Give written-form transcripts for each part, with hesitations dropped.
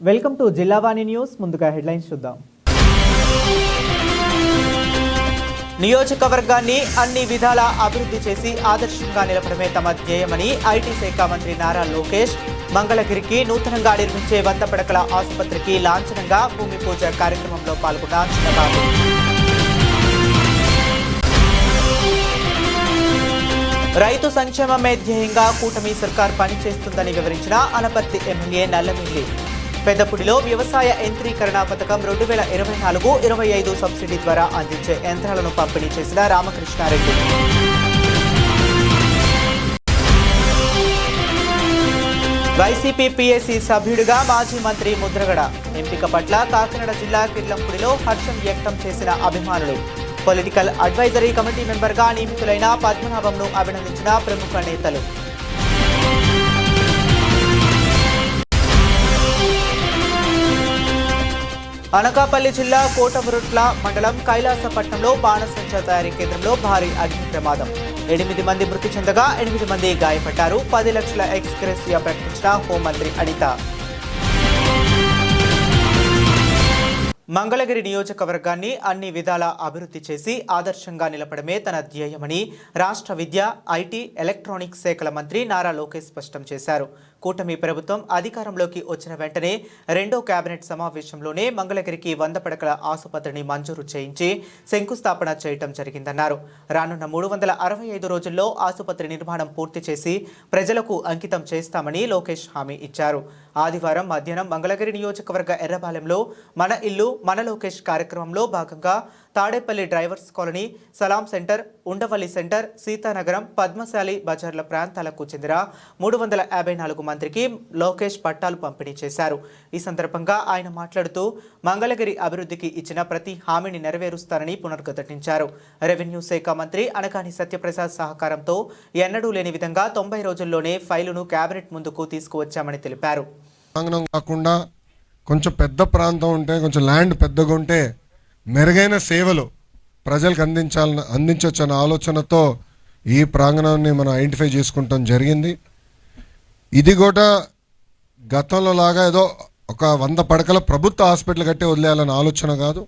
Welcome to Jillavani news. ముందుగా headlines చూద్దాం. నియోజకవర్గాన్ని అన్ని విధాల అభివృద్ధి చేసి ఆదర్శంగా నిలపడమే తమ ధ్యేయమని ఐటీ శాఖ మంత్రి నారా లోకేష్ మంగళగిరికి నూతనంగా నిర్మించే 100 పడకల ఆసుపత్రికి లాంఛనంగా భూమి పూజ కార్యక్రమంలో పాల్గొన్న చంద్రబాబు. రైతు సంక్షేమమే ధ్యేయంగా కూటమి సర్కార్ పనిచేస్తుందని వివరించిన అనపర్తి ఎమ్మెల్యే నల్లమిల్లి. పెద్దపుడిలో వ్యవసాయ యంత్రీకరణ పథకం 2024-25 సబ్సిడీ ద్వారా అందించే యంత్రాలను పంపిణీ చేసిన రామకృష్ణారెడ్డి. వైసీపీ పీఏసీ సభ్యుడిగా మాజీ మంత్రి ముద్రగడ ఎంపిక పట్ల కాకినాడ జిల్లా కిర్లంపూడిలో హర్షం వ్యక్తం చేసిన అభిమానులు. పొలిటికల్ అడ్వైజరీ కమిటీ మెంబర్గా నియమితులైన పద్మనాభంను అభినందించిన ప్రముఖ నేతలు. అనకాపల్లి జిల్లా కోటమురుట్ల మండలం కైలాసపట్నంలో బాణసంచా తయారీ కేంద్రంలో భారీ అగ్ని ప్రమాదం. 8 మంది మృతి చెందగా 8 మంది గాయపడ్డారు. 10 లక్షల ఎక్స్గ్రెసియా ప్రకటించిన హోంమంత్రి అనిత. మంగళగిరి నియోజకవర్గాన్ని అన్ని విధాల అభివృద్ధి చేసి ఆదర్శంగా నిలపడమే తన ధ్యేయమని రాష్ట్ర విద్య, ఐటీ, ఎలక్ట్రానిక్స్ శాఖల మంత్రి నారా లోకేష్ స్పష్టం చేశారు. కూటమి ప్రభుత్వం అధికారంలోకి వచ్చిన వెంటనే 2వ కేబినెట్ సమావేశంలోనే మంగళగిరికి 100 పడకల ఆసుపత్రిని మంజూరు చేయించి శంకుస్థాపన చేయటం జరిగిందన్నారు. రానున్న 365 రోజుల్లో ఆసుపత్రి నిర్మాణం పూర్తి చేసి ప్రజలకు అంకితం చేస్తామని లోకేష్ హామీ ఇచ్చారు. ఆదివారం మధ్యాహ్నం మంగళగిరి నియోజకవర్గ ఎర్రపాలెంలో మన ఇల్లు మన లోకేష్ కార్యక్రమంలో భాగంగా తాడేపల్లి డ్రైవర్స్ కాలనీ, సలాం సెంటర్, ఉండవల్లి సెంటర్, సీతానగరం, పద్మశాలి బజార్ల ప్రాంతాలకు చెందిన 354 మందికి లోకేష్ పట్టాలు పంపిణీ చేశారు. ఈ సందర్భంగా ఆయన మాట్లాడుతూ మంగళగిరి అభివృద్ధికి ఇచ్చిన ప్రతి హామీని నెరవేరుస్తారని పునరుద్ఘాటించారు. రెవెన్యూ శాఖ మంత్రి అనకాని సత్యప్రసాద్ సహకారంతో ఎన్నడూ లేని విధంగా 90 రోజుల్లోనే ఫైలును కేబినెట్ ముందుకు తీసుకువచ్చామని తెలిపారు. కాకుండా కొంచెం పెద్ద ప్రాంతం ఉంటే, కొంచెం ల్యాండ్ పెద్దగా ఉంటే మెరుగైన సేవలు ప్రజలకు అందించవచ్చన్న ఆలోచనతో ఈ ప్రాంగణాన్ని మనం ఐడెంటిఫై చేసుకుంటాం జరిగింది. ఇది కూడా గతంలో లాగా ఏదో ఒక 100 పడకల ప్రభుత్వ హాస్పిటల్ కట్టి వదిలేయాలన్న ఆలోచన కాదు.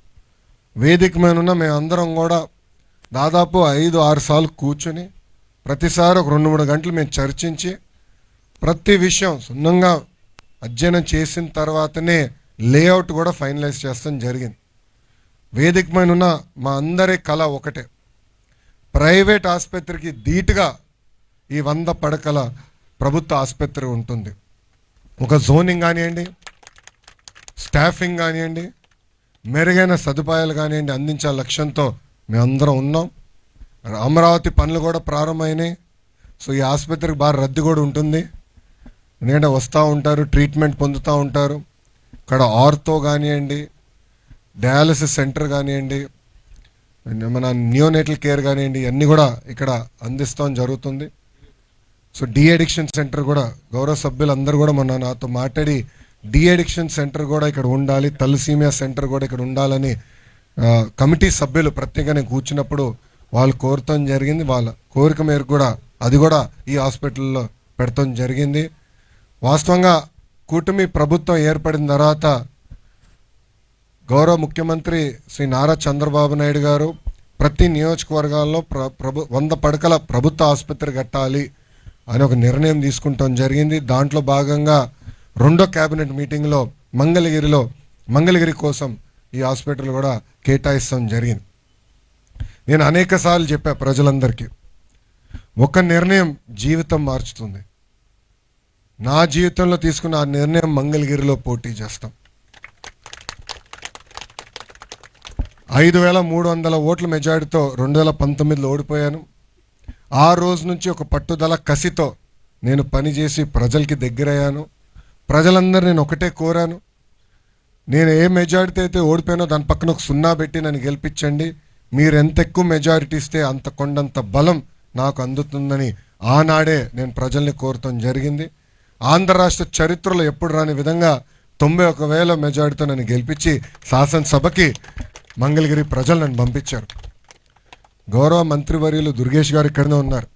వేదిక మీద ఉన్న మేమందరం కూడా దాదాపు 5-6 సార్లు కూర్చొని ప్రతిసారి ఒక 2-3 గంటలు మేము చర్చించి ప్రతి విషయం సున్నంగా అధ్యయనం చేసిన తర్వాతనే లేఅవుట్ కూడా ఫైనలైజ్ చేస్తాం జరిగింది. వేదిక మీద ఉన్న మా అందరి కళ ఒకటే, ప్రైవేట్ ఆసుపత్రికి ధీటుగా ఈ 100 పడకల ప్రభుత్వ ఆసుపత్రి ఉంటుంది. ఒక జోనింగ్ కానివ్వండి, స్టాఫింగ్ కానివ్వండి, మెరుగైన సదుపాయాలు కానివ్వండి అందించే లక్ష్యంతో మేమందరం ఉన్నాం. అమరావతి పనులు కూడా ప్రారంభమైనాయి. సో ఈ ఆసుపత్రికి బాగా రద్దీ కూడా ఉంటుంది. ఎందుకంటే వస్తూ ఉంటారు, ట్రీట్మెంట్ పొందుతూ ఉంటారు. ఇక్కడ ఆర్థో కానివ్వండి, డయాలసిస్ సెంటర్ కానివ్వండి, మన నియోనేటల్ కేర్ కానివ్వండి, అన్నీ కూడా ఇక్కడ అందిస్తాం జరుగుతుంది. సో డి అడిక్షన్ సెంటర్ కూడా గౌరవ సభ్యులు అందరూ కూడా మొన్న నాతో మాట్లాడి డి అడిక్షన్ సెంటర్ కూడా ఇక్కడ ఉండాలి, తలసీమియా సెంటర్ కూడా ఇక్కడ ఉండాలని కమిటీ సభ్యులు ప్రత్యేకంగా కూర్చున్నప్పుడు వాళ్ళు కోరటం జరిగింది. వాళ్ళ కోరిక మేరకు కూడా అది కూడా ఈ హాస్పిటల్లో పెడతాం జరిగింది. వాస్తవంగా కూటమి ప్రభుత్వం ఏర్పడిన తర్వాత గౌరవ ముఖ్యమంత్రి శ్రీ నారా చంద్రబాబు నాయుడు గారు ప్రతి నియోజకవర్గాల్లో 100 పడకల ప్రభుత్వ ఆసుపత్రి కట్టాలి అని ఒక నిర్ణయం తీసుకుంటాం జరిగింది. దాంట్లో భాగంగా 2వ కేబినెట్ మీటింగ్లో మంగళగిరి కోసం ఈ హాస్పిటల్ కూడా కేటాయిస్తాం జరిగింది. నేను అనేక సార్లు చెప్పా ప్రజలందరికీ, ఒక నిర్ణయం జీవితం మార్చుతుంది. నా జీవితంలో తీసుకున్న ఆ నిర్ణయం మంగళగిరిలో పోటీ చేస్తాం. 5,300 ఓట్ల మెజారిటీతో 2019లో ఓడిపోయాను. ఆ రోజు నుంచి ఒక పట్టుదల కసితో నేను పనిచేసి ప్రజలకి దగ్గరయ్యాను. ప్రజలందరూ నేను ఒకటే కోరాను, నేను ఏ మెజారిటీ అయితే ఓడిపోయానో దాని పక్కన ఒక 0 పెట్టి నన్ను గెలిపించండి. మీరు ఎంత ఎక్కువ మెజారిటీ ఇస్తే అంత కొండంత బలం నాకు అందుతుందని ఆనాడే నేను ప్రజల్ని కోరటం జరిగింది. ఆంధ్ర రాష్ట్ర చరిత్రలో ఎప్పుడు రాని విధంగా 91,000 మెజారిటీతో నన్ను గెలిపించి శాసనసభకి మంగళగిరి ప్రజలు నన్ను పంపించారు. గౌరవ మంత్రివర్యులు దుర్గేష్ గారు ఇక్కడనే ఉన్నారు.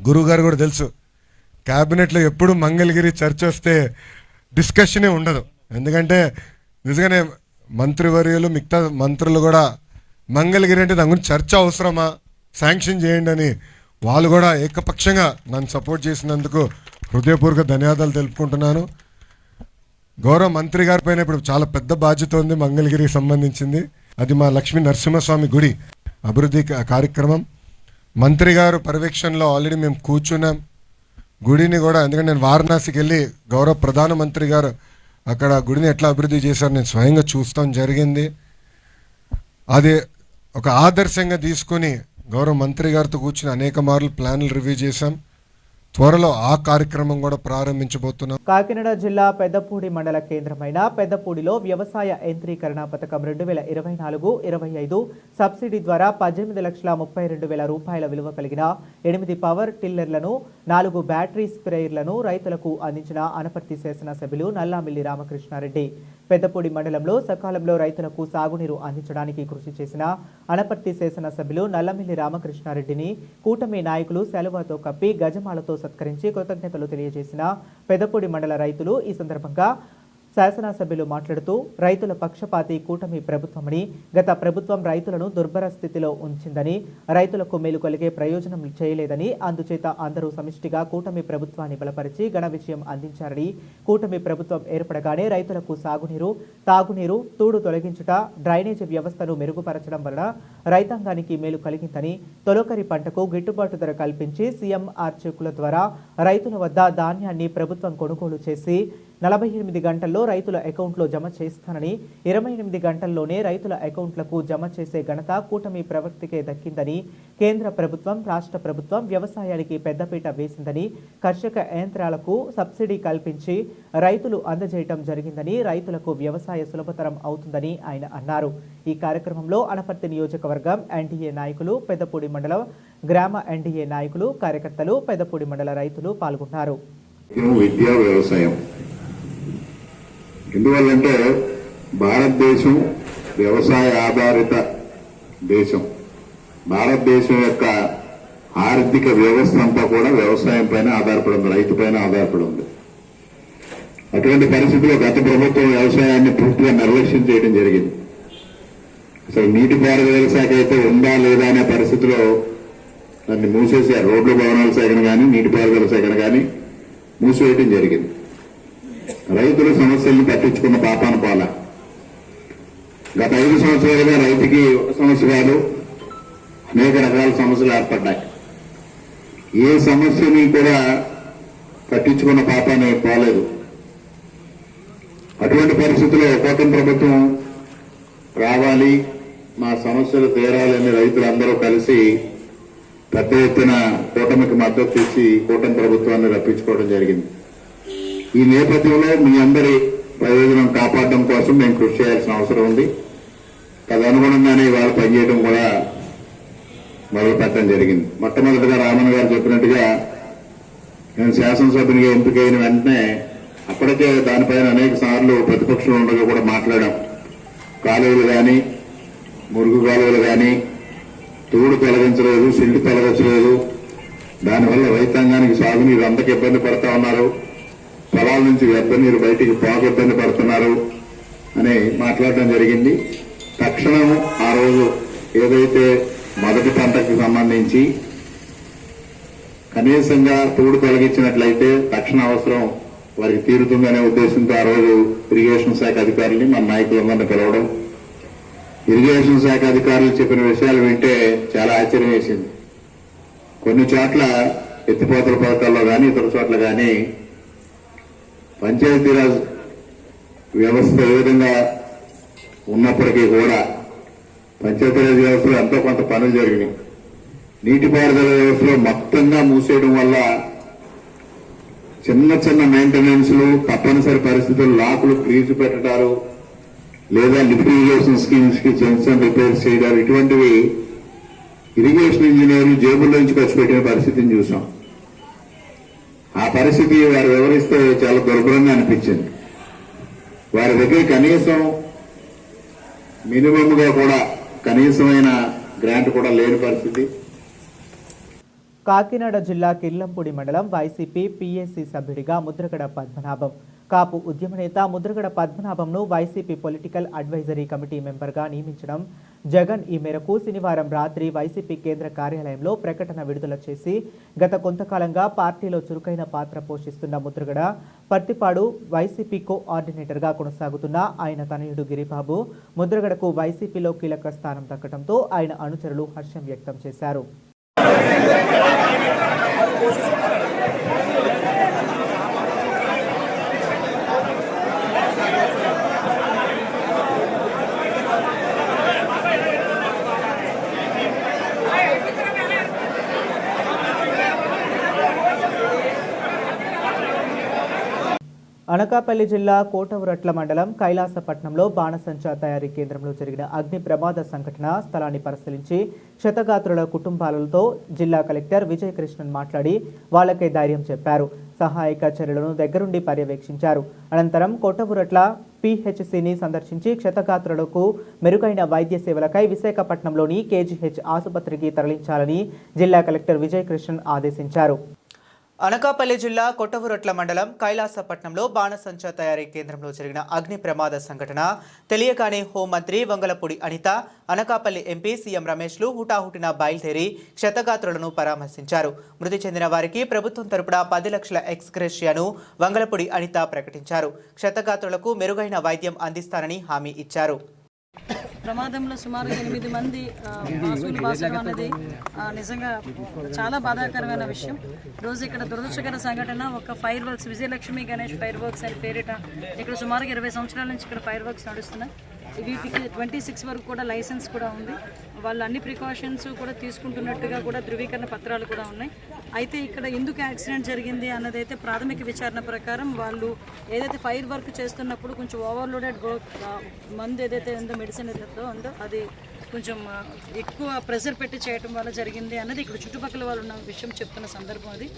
గురువు గారు కూడా తెలుసు, క్యాబినెట్లో ఎప్పుడు మంగళగిరి చర్చ వస్తే డిస్కషనే ఉండదు. ఎందుకంటే నిజంగానే మంత్రివర్యులు మిగతా మంత్రులు కూడా మంగళగిరి అంటే దాని గురించి చర్చ అవసరమా, శాంక్షన్ చేయండి అని వాళ్ళు కూడా ఏకపక్షంగా నన్ను సపోర్ట్ చేసినందుకు హృదయపూర్వక ధన్యవాదాలు తెలుపుకుంటున్నాను. గౌరవ మంత్రి గారి పైన ఇప్పుడు చాలా పెద్ద బాధ్యత ఉంది మంగళగిరికి సంబంధించింది. అది మా లక్ష్మీ నరసింహస్వామి గుడి అభివృద్ధి కార్యక్రమం. మంత్రి గారు పర్యవేక్షణలో ఆల్రెడీ మేము కూర్చున్నాం. గుడిని కూడా, ఎందుకంటే నేను వారణాసికి వెళ్ళి గౌరవ ప్రధానమంత్రి గారు అక్కడ గుడిని ఎట్లా అభివృద్ధి చేశారు నేను స్వయంగా చూస్తాం జరిగింది. అది ఒక ఆదర్శంగా తీసుకొని గౌరవ మంత్రి గారితో కూర్చుని అనేక మార్లు ప్లాన్లు రివ్యూ చేశాం. త్వరలో ఆ కార్యక్రమం కూడా ప్రారంభించబోతున్నాం. కాకినాడ జిల్లా పెద్దపూడి మండల కేంద్రమైన పెద్దపూడిలో వ్యవసాయ యంత్రీకరణ పథకం 2024-25 సబ్సిడీ ద్వారా 18,32,000 రూపాయల విలువ కలిగిన 8 పవర్ టిల్లర్లను, 4 బ్యాటరీ స్ప్రేయర్లను రైతులకు అందించిన అనపర్తి శాసనసభ్యులు నల్లామిల్లి రామకృష్ణారెడ్డి. పెద్దపూడి మండలంలో సకాలంలో రైతులకు సాగునీరు అందించడానికి కృషి చేసిన అనపర్తి శాసనసభ్యులు నల్లమిల్లి రామకృష్ణారెడ్డిని కూటమి నాయకులు సెలవుతో కప్పి గజమాలతో సత్కరించి కృతజ్ఞతలు తెలియజేసిన పెద్దపూడి మండల రైతులు. ఈ సందర్భంగా శాసనసభ్యులు మాట్లాడుతూ రైతుల పక్షపాతి కూటమి ప్రభుత్వమని, గత ప్రభుత్వం రైతులను దుర్భర స్థితిలో ఉంచిందని, రైతులకు మేలు కలిగే ప్రయోజనం చేయలేదని, అందుచేత అందరూ సమిష్టిగా కూటమి ప్రభుత్వాన్ని బలపరిచి ఘన విజయం అందించారని, కూటమి ప్రభుత్వం ఏర్పడగానే రైతులకు సాగునీరు, తాగునీరు, తూడు తొలగించుట, డ్రైనేజీ వ్యవస్థను మెరుగుపరచడం వలన రైతాంగానికి మేలు కలిగిందని, తొలకరి పంటకు గిట్టుబాటు ధర కల్పించి సీఎంఆర్ చెక్కుల ద్వారా రైతుల వద్ద ధాన్యాన్ని ప్రభుత్వం కొనుగోలు చేసి 48 గంటల్లో రైతుల అకౌంట్లో జమ చేస్తానని, 28 గంటల్లోనే రైతుల అకౌంట్లకు జమ చేసే ఘనత కూటమి ప్రవృత్తికే దక్కిందని, కేంద్ర ప్రభుత్వం, రాష్ట్ర ప్రభుత్వం వ్యవసాయానికి పెద్దపీట వేసిందని, కర్షక యంత్రాలకు సబ్సిడీ కల్పించి రైతులు అందజేయటం జరిగిందని, రైతులకు వ్యవసాయ సులభతరం అవుతుందని ఆయన అన్నారు. ఈ కార్యక్రమంలో అనపర్తి నియోజకవర్గం ఎన్డీఏ నాయకులు, పెద్దపూడి మండలం గ్రామ ఎన్డీఏ నాయకులు, కార్యకర్తలు, పెద్దపూడి మండల రైతులు పాల్గొన్నారు. విద్యా వ్యవసాయం ఎందువల్లంటే భారతదేశం వ్యవసాయ ఆధారిత దేశం. భారతదేశం యొక్క ఆర్థిక వ్యవస్థ అంతా కూడా వ్యవసాయం పైన ఆధారపడి ఉంది, రైతు పైన ఆధారపడి ఉంది. అటువంటి పరిస్థితుల్లో గత ప్రభుత్వం వ్యవసాయాన్ని పూర్తిగా నిర్లక్ష్యం చేయడం జరిగింది. అసలు నీటిపారుదల శాఖ అయితే ఉందా లేదా అనే పరిస్థితిలో దాన్ని మూసేశారు. రోడ్లు భవనాల శాఖను కానీ నీటిపారుదల శాఖను కానీ మూసివేయడం జరిగింది. రైతుల సమస్యలను పట్టించుకున్న పాపాన పాల. గత 5 సంవత్సరాలుగా రైతుకి ఒక సమస్య కాదు, అనేక రకాల సమస్యలు ఏర్పడ్డాయి. ఏ సమస్యని కూడా పట్టించుకున్న పాపాన్ని పోలేదు. అటువంటి పరిస్థితుల్లో కూటమి ప్రభుత్వం రావాలి, మా సమస్యలు తీరాలని రైతులందరూ కలిసి పెద్ద ఎత్తున కూటమికి మద్దతు ఇచ్చి కూటమి ప్రభుత్వాన్ని రప్పించుకోవడం జరిగింది. ఈ నేపథ్యంలో మీ అందరి ప్రయోజనం కాపాడడం కోసం మేము కృషి చేయాల్సిన అవసరం ఉంది. తదనుగుణంగానే ఇవాళ పనిచేయడం కూడా మొదలుపెట్టడం జరిగింది. మొట్టమొదటిగా రామన్ గారు చెప్పినట్టుగా నేను శాసనసభ్యునిగా ఎంపికైన వెంటనే అప్పటికే దానిపైన అనేక సార్లు ప్రతిపక్షంలో ఉండగా కూడా మాట్లాడాం. కాలువలు కానీ, మురుగు కాలువలు కానీ తూడు తొలగించలేదు, సిల్ట్ తొలగించలేదు, దానివల్ల రైతాంగానికి సాగునీరు అంతకు ఇబ్బంది పడతా ఉన్నారు, పొలాల నుంచి వ్యర్థ నీరు బయటికి పోక ఇబ్బంది పడుతున్నారు అని మాట్లాడడం జరిగింది. తక్షణం ఆ రోజు ఏదైతే మొదటి పంటకు సంబంధించి కనీసంగా తూడు తొలగించినట్లయితే తక్షణ అవసరం వారికి తీరుతుందనే ఉద్దేశంతో ఆ రోజు ఇరిగేషన్ శాఖ అధికారులని మన నాయకులందరినీ పిలవడం, ఇరిగేషన్ శాఖ అధికారులు చెప్పిన విషయాలు వింటే చాలా ఆశ్చర్యం వేసింది. కొన్ని చోట్ల ఎత్తిపోతల పథకాల్లో కానీ ఇతర చోట్ల కానీ పంచాయతీరాజ్ వ్యవస్థ ఏ విధంగా ఉన్నప్పటికీ కూడా పంచాయతీరాజ్ వ్యవస్థలో ఎంతో కొంత పనులు జరిగినాయి. నీటిపారుదల వ్యవస్థలో మొత్తంగా మూసేయడం వల్ల చిన్న చిన్న మెయింటెనెన్స్లు, తప్పనిసరి పరిస్థితులు లాకులు క్రీజు పెట్టడాలు లేదా లిఫ్ట్ ఇరిగేషన్ స్కీమ్స్ కి జంక్షన్ రిపేర్స్ చేయడాలు, ఇటువంటివి ఇరిగేషన్ ఇంజనీర్లు జేబుల్లో నుంచి ఖర్చు పెట్టిన పరిస్థితిని చూసాం. ఆ పరిస్థితి వారు వివరిస్తే చాలా దుర్భరంగా అనిపించింది. వారి దగ్గర కనీసం మినిమంగా కూడా కనీసమైన గ్రాంట్ కూడా లేని పరిస్థితి. కాకినాడ జిల్లా కిర్లంపూడి మండలం వైసీపీ పీఏసీ సభ్యుడిగా ముద్రగడ పద్మనాభం కాపు ఉద్యమ నేత ముద్రగడ పద్మనాభంను వైసీపీ పొలిటికల్ అడ్వైజరీ కమిటీ మెంబర్గా నియమించడం జగన్ ఈ మేరకు శనివారం రాత్రి వైసీపీ కేంద్ర కార్యాలయంలో ప్రకటన విడుదల చేసి గత కొంతకాలంగా పార్టీలో చురుకైన పాత్ర పోషిస్తున్న ముద్రగడ పర్తిపాడు వైసీపీ కోఆర్డినేటర్గా కొనసాగుతున్న ఆయన తనయుడు గిరిబాబు ముద్రగడకు వైసీపీలో కీలక స్థానం దక్కడంతో ఆయన అనుచరులు హర్షం వ్యక్తం చేశారు. అనకాపల్లి జిల్లా కోటవురట్ల మండలం కైలాసపట్నంలో బాణసంచా తయారీ కేంద్రంలో జరిగిన అగ్ని ప్రమాద సంఘటన స్థలాన్ని పరిశీలించి క్షతగాత్రుల కుటుంబాలతో జిల్లా కలెక్టర్ విజయకృష్ణన్ మాట్లాడి వాళ్లకే ధైర్యం చెప్పారు. సహాయక చర్యలను దగ్గరుండి పర్యవేక్షించారు. అనంతరం కోటవురట్ల పిహెచ్సిని సందర్శించి క్షతగాత్రులకు మెరుగైన వైద్య సేవలకై విశాఖపట్నంలోని కేజీహెచ్ ఆసుపత్రికి తరలించాలని జిల్లా కలెక్టర్ విజయకృష్ణన్ ఆదేశించారు. అనకాపల్లి జిల్లా కొట్టవురొట్ల మండలం కైలాసపట్నంలో బాణసంచా తయారీ కేంద్రంలో జరిగిన అగ్ని ప్రమాద సంఘటన తెలియగానే హోంమంత్రి వంగలపూడి అనిత, అనకాపల్లి ఎంపీ సీఎం రమేష్లు హుటాహుటిన బయలుదేరి క్షతగాత్రులను పరామర్శించారు. మృతి చెందిన వారికి ప్రభుత్వం తరపున 10 లక్షల ఎక్స్గ్రేషియాను వంగలపూడి అనిత ప్రకటించారు. క్షతగాత్రులకు మెరుగైన వైద్యం అందిస్తానని హామీ ఇచ్చారు. ప్రమాదంలో సుమారు 8 మంది ఆసులు బాసడం అనేది నిజంగా చాలా బాధాకరమైన విషయం. రోజు ఇక్కడ దురదృష్టకర సంఘటన, ఒక fire works Vijayalakshmi Ganesh fire works అని పేరిట ఇక్కడ సుమారుగా 20 సంవత్సరాల నుంచి ఇక్కడ ఫైర్ వర్క్స్ నడుస్తున్నాయి. వీటికి 26 వరకు కూడా లైసెన్స్ కూడా ఉంది. వాళ్ళు అన్ని ప్రికాషన్స్ కూడా తీసుకుంటున్నట్టుగా కూడా ధృవీకరణ పత్రాలు కూడా ఉన్నాయి. అయితే ఇక్కడ ఎందుకు యాక్సిడెంట్ జరిగింది అన్నదైతే ప్రాథమిక విచారణ ప్రకారం వాళ్ళు ఏదైతే ఫైర్ వర్క్ చేస్తున్నప్పుడు కొంచెం ఓవర్లోడెడ్ మందు ఏదైతే ఉందో, మెడిసిన్ ఏదైతే ఉందో అది కొంచెం ఎక్కువ ప్రెషర్ పెట్టి చేయడం వల్ల జరిగింది అన్నది ఇక్కడ చుట్టుపక్కల వాళ్ళు ఉన్న విషయం చెప్తున్న సందర్భం. అది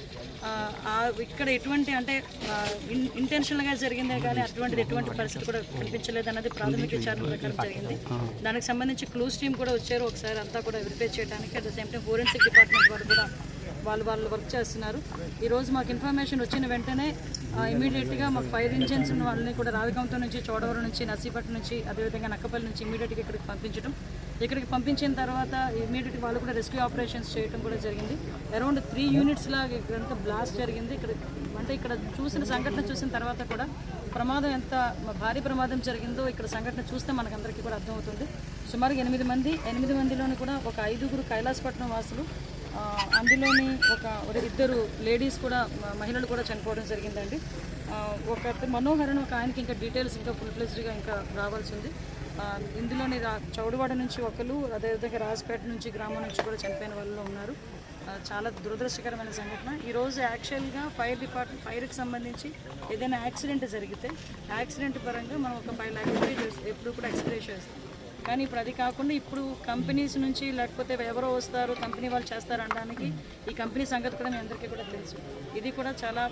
ఇక్కడ ఎటువంటి అంటే ఇంటెన్షనల్గా జరిగిందే కానీ ఎటువంటి పరిస్థితి కూడా కనిపించలేదు అన్నది ప్రాథమిక విచారణ ప్రకారం జరిగింది. దానికి సంబంధించి క్లూస్ టీమ్ కూడా వచ్చారు ఒకసారి అంతా కూడా వెరిఫై చేయడానికి. At the same time forensic department వాళ్ళు కూడా వాళ్ళు వర్క్ చేస్తున్నారు. ఈరోజు మాకు ఇన్ఫర్మేషన్ వచ్చిన వెంటనే ఇమీడియట్గా మాకు ఫైర్ ఇంజిన్స్ వాళ్ళని కూడా రావికంతో నుంచి, చోడవరం నుంచి, నర్సీపట్నం నుంచి, అదేవిధంగా నక్కపల్లి నుంచి ఇమీడియట్గా ఇక్కడికి పంపించిన తర్వాత ఇమీడియట్గా వాళ్ళు కూడా రెస్క్యూ ఆపరేషన్స్ చేయడం కూడా జరిగింది. అరౌండ్ 3 యూనిట్స్ లాగా ఇక్కడంతా బ్లాస్ట్ జరిగింది. ఇక్కడ చూసిన సంఘటన చూసిన తర్వాత కూడా ప్రమాదం ఎంత భారీ ప్రమాదం జరిగిందో ఇక్కడ సంఘటన చూస్తే మనకందరికీ కూడా అర్థమవుతుంది. సుమారుగా 8 మందిలోని కూడా ఒక 5 కైలాసపట్నం వాసులు, అందులోని ఒక 2 లేడీస్ కూడా, మహిళలు కూడా చనిపోవడం జరిగిందండి. ఒక మనోహరన్ ఒక ఆయనకి ఇంకా డీటెయిల్స్ ఇంకా ఫుల్ ఫ్లెజ్డ్గా ఇంకా రావాల్సి ఉంది. ఇందులోని చౌడవాడ నుంచి ఒకరు, అదేవిధంగా రాజపేట నుంచి గ్రామం నుంచి కూడా చనిపోయిన వాళ్ళు ఉన్నారు. చాలా దురదృష్టకరమైన సంఘటన. ఈరోజు యాక్చువల్గా ఫైర్కి సంబంధించి ఏదైనా యాక్సిడెంట్ జరిగితే యాక్సిడెంట్ పరంగా మనం ఒక 5 లక్షల రూపాయలు ఎప్పుడు కూడా ఎక్స్ప్రెస్ చేస్తాం. కానీ ఇప్పుడు అది కాకుండా ఇప్పుడు కంపెనీస్ నుంచి లేకపోతే ఎవరో వస్తారు, కంపెనీ వాళ్ళు చేస్తారు అనడానికి ఈ కంపెనీ సంగతి కూడా మీ అందరికీ కూడా తెలుసు. ఇది కూడా చాలా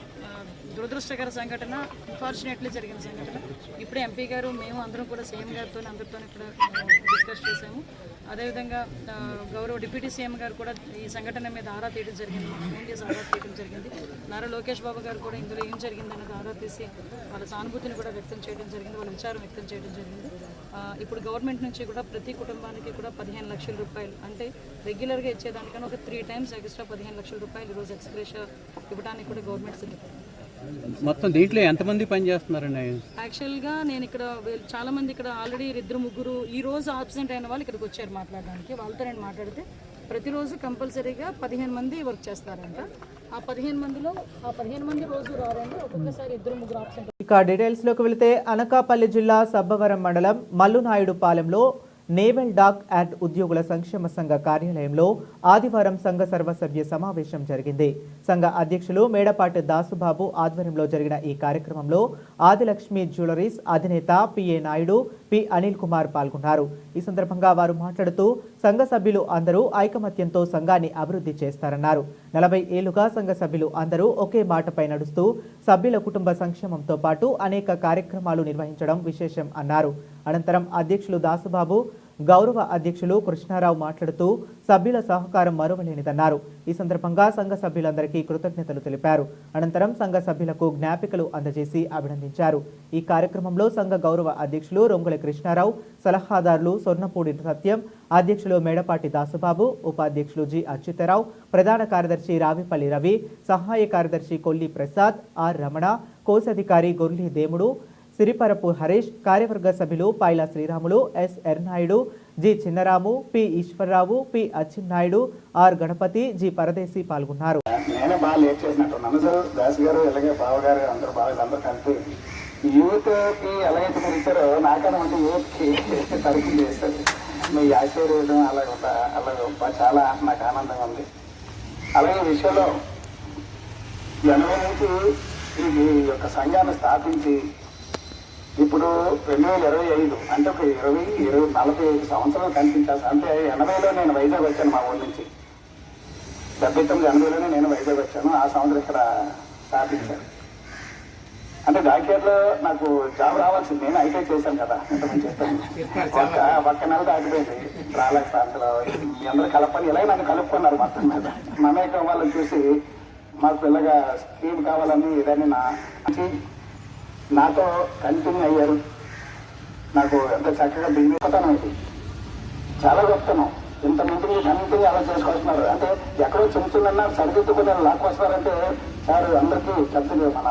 దురదృష్టకర సంఘటన, అన్ఫార్చునేట్లీ జరిగిన సంఘటన. ఇప్పుడే ఎంపీ గారు, మేము అందరం కూడా సీఎం గారితో అందరితో ఇక్కడ డిస్కస్ చేశాము. అదేవిధంగా గౌరవ డిప్యూటీ సీఎం గారు కూడా ఈ సంఘటన మీద ఆరా తీయడం జరిగింది, ఆరా తీయడం జరిగింది. నారా లోకేష్ బాబు గారు కూడా ఇందులో ఏం జరిగిందన్నది ఆరా తీసి వాళ్ళ సానుభూతిని కూడా వ్యక్తం చేయడం జరిగింది, వాళ్ళ విచారం వ్యక్తం చేయడం జరిగింది. ఇప్పుడు గవర్నమెంట్ నుంచి కూడా ప్రతి కుటుంబానికి కూడా 15 లక్షల రూపాయలు, అంటే రెగ్యులర్గా ఇచ్చేదానికన్నా ఒక 3 టైమ్స్ ఎక్స్ట్రా 15 లక్షల రూపాయలు ఈరోజు ఎక్స్గ్రేషియా ఇవ్వడానికి కూడా గవర్నమెంట్ సిద్ధపడింది. మొత్తం దీంట్లో ఎంతమంది పనిచేస్తున్నారండి? యాక్చువల్గా నేను ఇక్కడ చాలామంది ఇక్కడ ఆల్రెడీ 2-3 ఈ రోజు ఆబ్సెంట్ అయిన వాళ్ళు ఇక్కడికి వచ్చారు మాట్లాడడానికి. వాళ్ళతో నేను మాట్లాడితే ప్రతిరోజు కంపల్సరీగా 15 మంది వర్క్ చేస్తారంట. ఆ 15 మంది రోజు రారండి, ఒక్కొక్కసారి 2-3 ఆబ్సెంట్. ఇక డీటెయిల్స్లోకి వెళితే అనకాపల్లి జిల్లా సబ్బవరం మండలం మల్లునాయుడుపాలెంలో నేవల్ డాక్ యాక్ట్ ఉద్యోగుల సంక్షేమ సంఘ కార్యాలయంలో ఆదివారం సంఘ సర్వసభ్య సమావేశం జరిగింది. సంఘ అధ్యక్షులు మేడపాటి దాసుబాబు ఆధ్వర్యంలో జరిగిన ఈ కార్యక్రమంలో ఆదిలక్ష్మి జ్యువెలరీస్ అధినేత పిఏ నాయుడు, పి అనిల్ కుమార్ పాల్గొన్నారు. ఈ సందర్భంగా వారు మాట్లాడుతూ సంఘ సభ్యులు అందరూ ఐకమత్యంతో సంఘాన్ని అభివృద్ధి చేస్తారన్నారు. 40 ఏళ్లుగా సంఘ సభ్యులు అందరూ ఒకే మాటపై నడుస్తూ సభ్యుల కుటుంబ సంక్షేమంతో పాటు అనేక కార్యక్రమాలు నిర్వహించడం విశేషం అన్నారు. అనంతరం అధ్యక్షులు దాసుబాబు గౌరవ అధ్యక్షులు కృష్ణారావు మాట్లాడుతూ సభ్యుల సహకారం మరువలేనిదన్నారు. ఈ సందర్భంగా సంఘ సభ్యులందరికీ కృతజ్ఞతలు తెలిపారు. అనంతరం సంఘ సభ్యులకు జ్ఞాపికలు అందజేసి అభినందించారు. ఈ కార్యక్రమంలో సంఘ గౌరవ అధ్యక్షులు రొంగుల కృష్ణారావు, సలహాదారులు సొర్ణపూడి సత్యం, అధ్యక్షులు మేడపాటి దాసుబాబు, ఉపాధ్యక్షులు జి అచ్యుతరావు, ప్రధాన కార్యదర్శి రావిపల్లి రవి, సహాయ కార్యదర్శి కొల్లి ప్రసాద్, ఆర్ రమణ, కోశాధికారి గొర్లి దేముడు, సిరిపరపు హరీష్, కార్యవర్గ సభ్యులు Paila Sriramulu, S Ernayudu, G Chinnaramu, P Eswararao, P Atchannaidu, R Ganapathi, G Paradesi పాల్గొన్నారు. నేనే బాగా లేట్ చేసినట్టున్నాను సార్. దాస్ గారు ఇలాగే బావగారు అందరూ బాగా అందరూ కలిపి యూత్కి ఎలాగైతే మీరు ఇచ్చారో నాకన్నా అంటే యూత్కి తరఫు చేస్తారు. మీ ఆశీర్వాదం అలాగ చాలా నాకు ఆనందంగా ఉంది. అలాగే ఈ విషయంలో 80 నుంచి ఈ యొక్క సంఘాన్ని స్థాపించి ఇప్పుడు 2025 అంటే ఒక 45 సంవత్సరాలు కనిపించాల్సి. అంటే 80లో నేను వైజాగ్ వచ్చాను మా ఊరి నుంచి. 79-80లోనే నేను వైజాగ్ వచ్చాను. ఆ సంవత్సరం ఇక్కడ స్థాపించాను. అంటే జాకేట్లో నాకు జాబ్ రావాల్సింది. నేను ఐటీ చేశాను కదా, ఇంతకుముందు చెప్పాను. ఒక్క నెల దాటిపోయింది రాలేక ప్రాంతంలో మీ అందరూ కలపని ఇలాగే నన్ను కలుపుకున్నారు మొత్తం మీద. మమేకం వాళ్ళని చూసి మాకు పిల్లగా స్కీమ్ కావాలని ఇదని నాతో కంటిన్యూ అయ్యారు. నాకు ఎంత చక్కగా బిజినెస్ పతనం ఇది చాలా గొప్పతనం. ఇంత మీటింగ్ కంటిన్యూ అలా చేసుకొస్తున్నారు. అంటే ఎక్కడో చిన్న సరిదిద్దుకుని లాక్కొస్తున్నారంటే సార్ అందరికీ పెద్దలు మన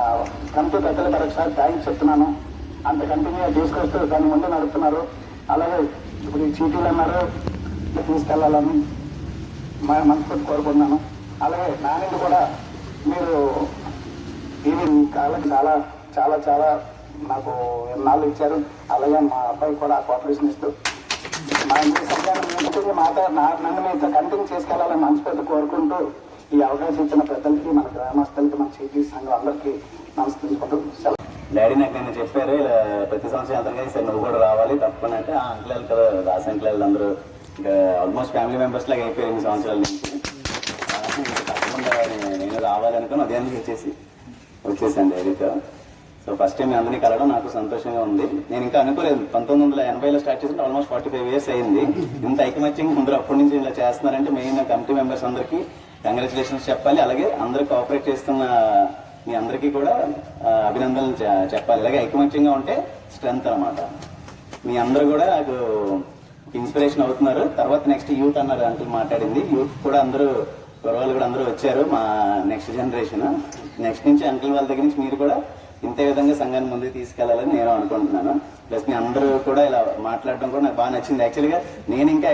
కమిటీ పెద్దల తరఫు సార్ థ్యాంక్స్ చెప్తున్నాను. అంత కంటిన్యూగా తీసుకొస్తూ దాన్ని ముందు నడుపుతున్నారు. అలాగే ఇప్పుడు ఈ చీటీలు అన్నారు తీసుకెళ్లాలని మనస్ఫూర్తి కోరుకుంటున్నాను. అలాగే నా నుండి కూడా మీరు ఇది కాళ్ళకి చాలా చాలా చాలా నాకు ఎన్నాళ్ళు ఇచ్చారు. అలాగే మా అబ్బాయి కూడా కోఆపరేషన్ ఇస్తూ మా ఇంటి సంఘాన్ని నన్ను మీతో కంటిన్యూ చేసుకెళ్లాలని మనస్ఫూర్తి కోరుకుంటూ ఈ అవకాశం ఇచ్చిన పెద్దలకి, మన గ్రామస్తులకి, మన చీటీ సంఘం అందరికీ నమస్కరించుకుంటూ డాడీ నాకు నేను చెప్పారు ఇలా ప్రతి సంవత్సరం అందరికీ సార్ నువ్వు కూడా రావాలి తప్పని. అంటే ఆ అంకుల్ కదా దాస్ అంకుల్ అందరూ ఇంకా ఆల్మోస్ట్ ఫ్యామిలీ మెంబర్స్ లాగా అయిపోయారు 8 సంవత్సరాల నుంచి. తప్పకుండా నేను రావాలనుకుని ఉదయాన్నే వచ్చేసాను డైరీతో. సో ఫస్ట్ టైం అందరినీ కలవడం నాకు సంతోషంగా ఉంది. నేను ఇంకా అనుకోలేదు 1980లో స్టార్ట్ చేసి ఆల్మోస్ట్ 45 years అయింది. ఇంత ఐకమత్యంగా ముందర అప్పటి నుంచి ఇలా చేస్తున్నారంటే మెయిన్ కమిటీ మెంబర్స్ అందరికీ కంగ్రాచులేషన్స్ చెప్పాలి. అలాగే అందరూ కోఆపరేట్ చేస్తున్న మీ అందరికీ కూడా అభినందనలు చెప్పాలి. ఇలాగే ఐకమత్యంగా ఉంటే స్ట్రెంత్ అనమాట. మీ అందరూ కూడా నాకు ఇన్స్పిరేషన్ అవుతున్నారు. తర్వాత నెక్స్ట్ యూత్ అన్నారు అంకుల్ మాట్లాడింది. యూత్ కూడా అందరూ కుర్రవాళ్ళు కూడా అందరూ వచ్చారు. మా నెక్స్ట్ జనరేషన్ నెక్స్ట్ నుంచి అంకుల్ వాళ్ళ దగ్గర నుంచి మీరు కూడా ఇంతే విధంగా సంఘాన్ని ముందుకు తీసుకెళ్లాలని నేను అనుకుంటున్నాను. ప్లస్ మీ అందరూ కూడా ఇలా మాట్లాడడం కూడా నాకు బాగా నచ్చింది. యాక్చువల్గా నేను ఇంకా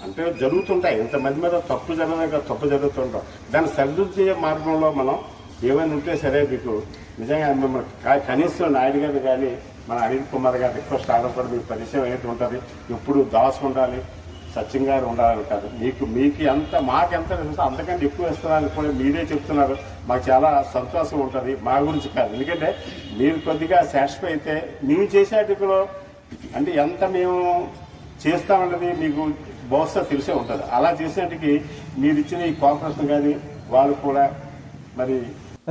అంటే జరుగుతుంటాయి ఇంతమంది మీద తప్పు జరుగుతుంటాం. దాన్ని సరిదిద్దే మార్గంలో మనం ఏమైనా ఉంటే సరే మీకు నిజంగా మిమ్మల్ని కనీసం నాయుడు గారు కానీ మన అనిల్ కుమార్ గారు రిక్వెస్ట్ ఆడడం కూడా మీకు పరిచయం అయితే ఉంటుంది. ఇప్పుడు దాస్ ఉండాలి, సచిన్ గారు ఉండాలంటారు. మీకు ఎంత మాకెంత అంతకంటే ఎక్కువ ఇస్తున్నారని కూడా మీరే చెప్తున్నారు. మాకు చాలా సంతోషం ఉంటుంది. మా గురించి కాదు, ఎందుకంటే మీరు కొద్దిగా సాటిస్ఫై అయితే మేము చేసేటిలో అంటే ఎంత మేము చేస్తామన్నది మీకు బహుశా తెలిసే ఉంటుంది. అలా చేసేటికి మీరు ఇచ్చిన ఈ కోఆపరేషన్ కానీ వాళ్ళు కూడా మరి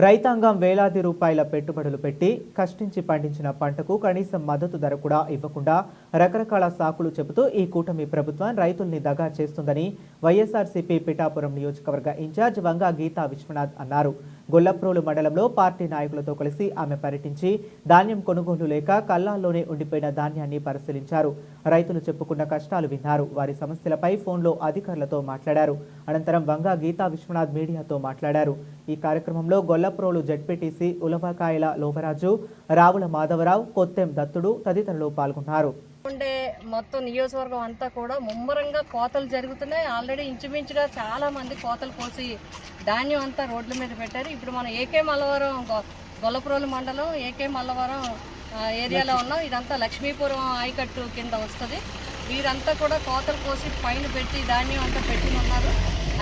రైతాంగం వేలాది రూపాయల పెట్టుబడులు పెట్టి కష్టించి పండించిన పంటకు కనీసం మద్దతు ధర కూడా ఇవ్వకుండా రకరకాల సాకులు చెబుతూ ఈ కూటమి ప్రభుత్వం రైతుల్ని దగా చేస్తుందని వైఎస్ఆర్సీపీ పిఠాపురం నియోజకవర్గ ఇన్ఛార్జ్ వంగా గీతా విశ్వనాథ్ అన్నారు. గొల్లప్రోలు మండలంలో పార్టీ నాయకులతో కలిసి ఆమె పర్యటించి ధాన్యం కొనుగోలు లేక కల్లాల్లోనే ఉండిపోయిన ధాన్యాన్ని పరిశీలించారు. రైతులు చెప్పుకున్న కష్టాలు విన్నారు. వారి సమస్యలపై ఫోన్లో అధికారులతో మాట్లాడారు. అనంతరం వంగా గీతా విశ్వనాథ్ మీడియాతో మాట్లాడారు. ఈ కార్యక్రమంలో గొల్లప్రోలు జడ్పీటీసీ ఉలవకాయల లోవరాజు, రావుల మాధవరావు, కొత్తెం దత్తుడు తదితరులు పాల్గొన్నారు. ఉండే మొత్తం నియోజకవర్గం అంతా కూడా ముమ్మరంగా కోతలు జరుగుతున్నాయి. ఆల్రెడీ ఇంచుమించుగా చాలా మంది కోతలు కోసి ధాన్యం అంతా రోడ్ల మీద పెట్టారు. ఇప్పుడు మనం ఏకే మల్లవరం గొల్లప్రోలు మండలం ఏకే మల్లవరం ఏరియాలో ఉన్నాం. ఇదంతా లక్ష్మీపురం ఆయకట్టు కింద వస్తుంది. వీరంతా కూడా కోతలు కోసి పైన పెట్టి ధాన్యం అంతా పెట్టి ఉన్నారు.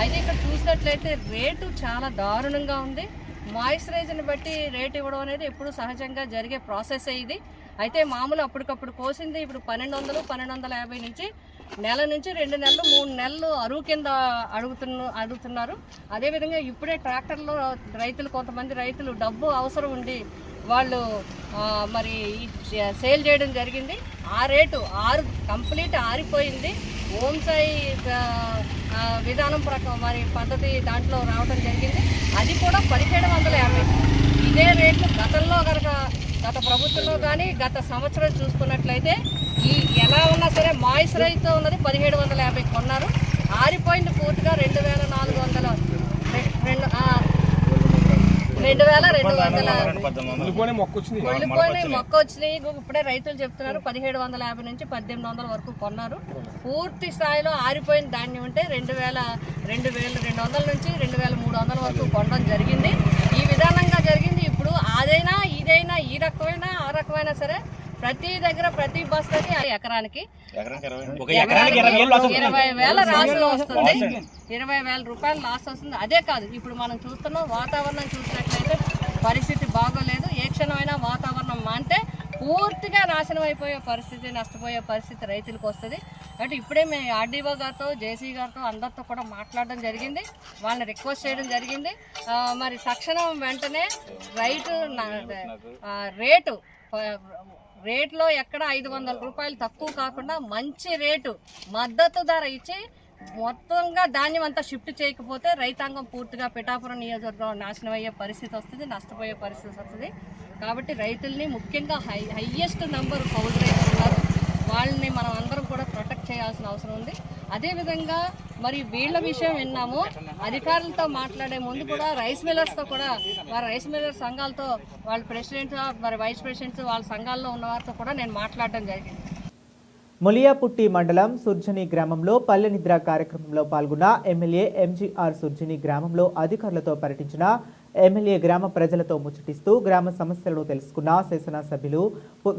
అయితే ఇక్కడ చూసినట్లయితే రేటు చాలా దారుణంగా ఉంది. మాయిశ్చరైజర్ని బట్టి రేట్ ఇవ్వడం అనేది ఎప్పుడు సహజంగా జరిగే ప్రాసెస్ ఇది. అయితే మామూలు అప్పటికప్పుడు కోసింది ఇప్పుడు 1200, 1250 నుంచి నెల నుంచి 2 నెలలు 3 నెలలు అరువు కింద అడుగుతున్నారు. అదేవిధంగా ఇప్పుడే ట్రాక్టర్లో రైతులు, కొంతమంది రైతులు డబ్బు అవసరం ఉండి వాళ్ళు మరి సేల్ చేయడం జరిగింది. ఆ రేటు కంప్లీట్ ఆరిపోయింది. ఓంసాయి విధానం ప్రకారం మరి పద్ధతి దాంట్లో రావడం జరిగింది. అది కూడా 1750. ఇదే రేట్లు గతంలో కనుక గత ప్రభుత్వంలో కానీ గత సంవత్సరం చూసుకున్నట్లయితే ఎలా ఉన్నా సరే మాయిశ్చరైజ్తో ఉన్నది 1750 కొన్నారు. ఆరిపోయింది పూర్తిగా 2200 కుళ్ళిపోయిన మొక్క వచ్చినాయి. ఇప్పుడే రైతులు చెప్తున్నారు 1750 నుంచి 1800 వరకు కొన్నారు. పూర్తి స్థాయిలో ఆరిపోయిన ధాన్యం ఉంటే 2200 నుంచి 2300 వరకు కొనడం జరిగింది. ఈ విధానంగా జరిగింది. ఇప్పుడు అదైనా ఇదైనా ఈ రకమైన ఆ రకమైన సరే ప్రతి దగ్గర ప్రతి బస్తాకి ఎకరానికి 20,000 రాసులు వస్తుంది. 20,000 రూపాయలు లాస్ వస్తుంది. అదే కాదు, ఇప్పుడు మనం చూస్తున్నాం వాతావరణం చూసినట్లయితే పరిస్థితి బాగోలేదు. ఏ క్షణమైనా వాతావరణం మాంటే పూర్తిగా నాశనం అయిపోయే పరిస్థితి, నష్టపోయే పరిస్థితి రైతులకు వస్తుంది. అంటే ఇప్పుడే మేము ఆర్డీఓ గారితో, జేసీ గారితో అందరితో కూడా మాట్లాడడం జరిగింది. వాళ్ళని రిక్వెస్ట్ చేయడం జరిగింది. మరి తక్షణం వెంటనే రేట్లో ఎక్కడ 500 రూపాయలు తక్కువ కాకుండా మంచి రేటు మద్దతు ధర ఇచ్చి మొత్తంగా ధాన్యం అంతా షిఫ్ట్ చేయకపోతే రైతాంగం పూర్తిగా పిఠాపురం నియోజకవర్గం నాశనం అయ్యే పరిస్థితి వస్తుంది, నష్టపోయే పరిస్థితి వస్తుంది. కాబట్టి రైతుల్ని ముఖ్యంగా హైయెస్ట్ నెంబర్ కౌలు రైతులు ఉన్నారు, వాళ్ళని మనం అందరం కూడా ప్రొటెక్ట్ చేయాల్సిన అవసరం ఉంది. అదేవిధంగా మరి వీళ్ళ విషయం విన్నాము, అధికారులతో మాట్లాడే ముందు కూడా రైస్ మిల్లర్స్తో కూడా, వారి రైస్ మిల్లర్ సంఘాలతో వాళ్ళ ప్రెసిడెంట్ మరి వైస్ ప్రెసిడెంట్స్ వాళ్ళ సంఘాల్లో ఉన్న వారితో కూడా నేను మాట్లాడడం జరిగింది. ములియాపుట్టి మండలం సుర్జని గ్రామంలో పల్లె నిద్ర కార్యక్రమంలో పాల్గొన్న ఎమ్మెల్యే ఎంజీఆర్ సుర్జని గ్రామంలో అధికారులతో పర్యటించిన ఎమ్మెల్యే గ్రామ ప్రజలతో ముచ్చటిస్తూ గ్రామ సమస్యలను తెలుసుకున్న శాసనసభ్యులు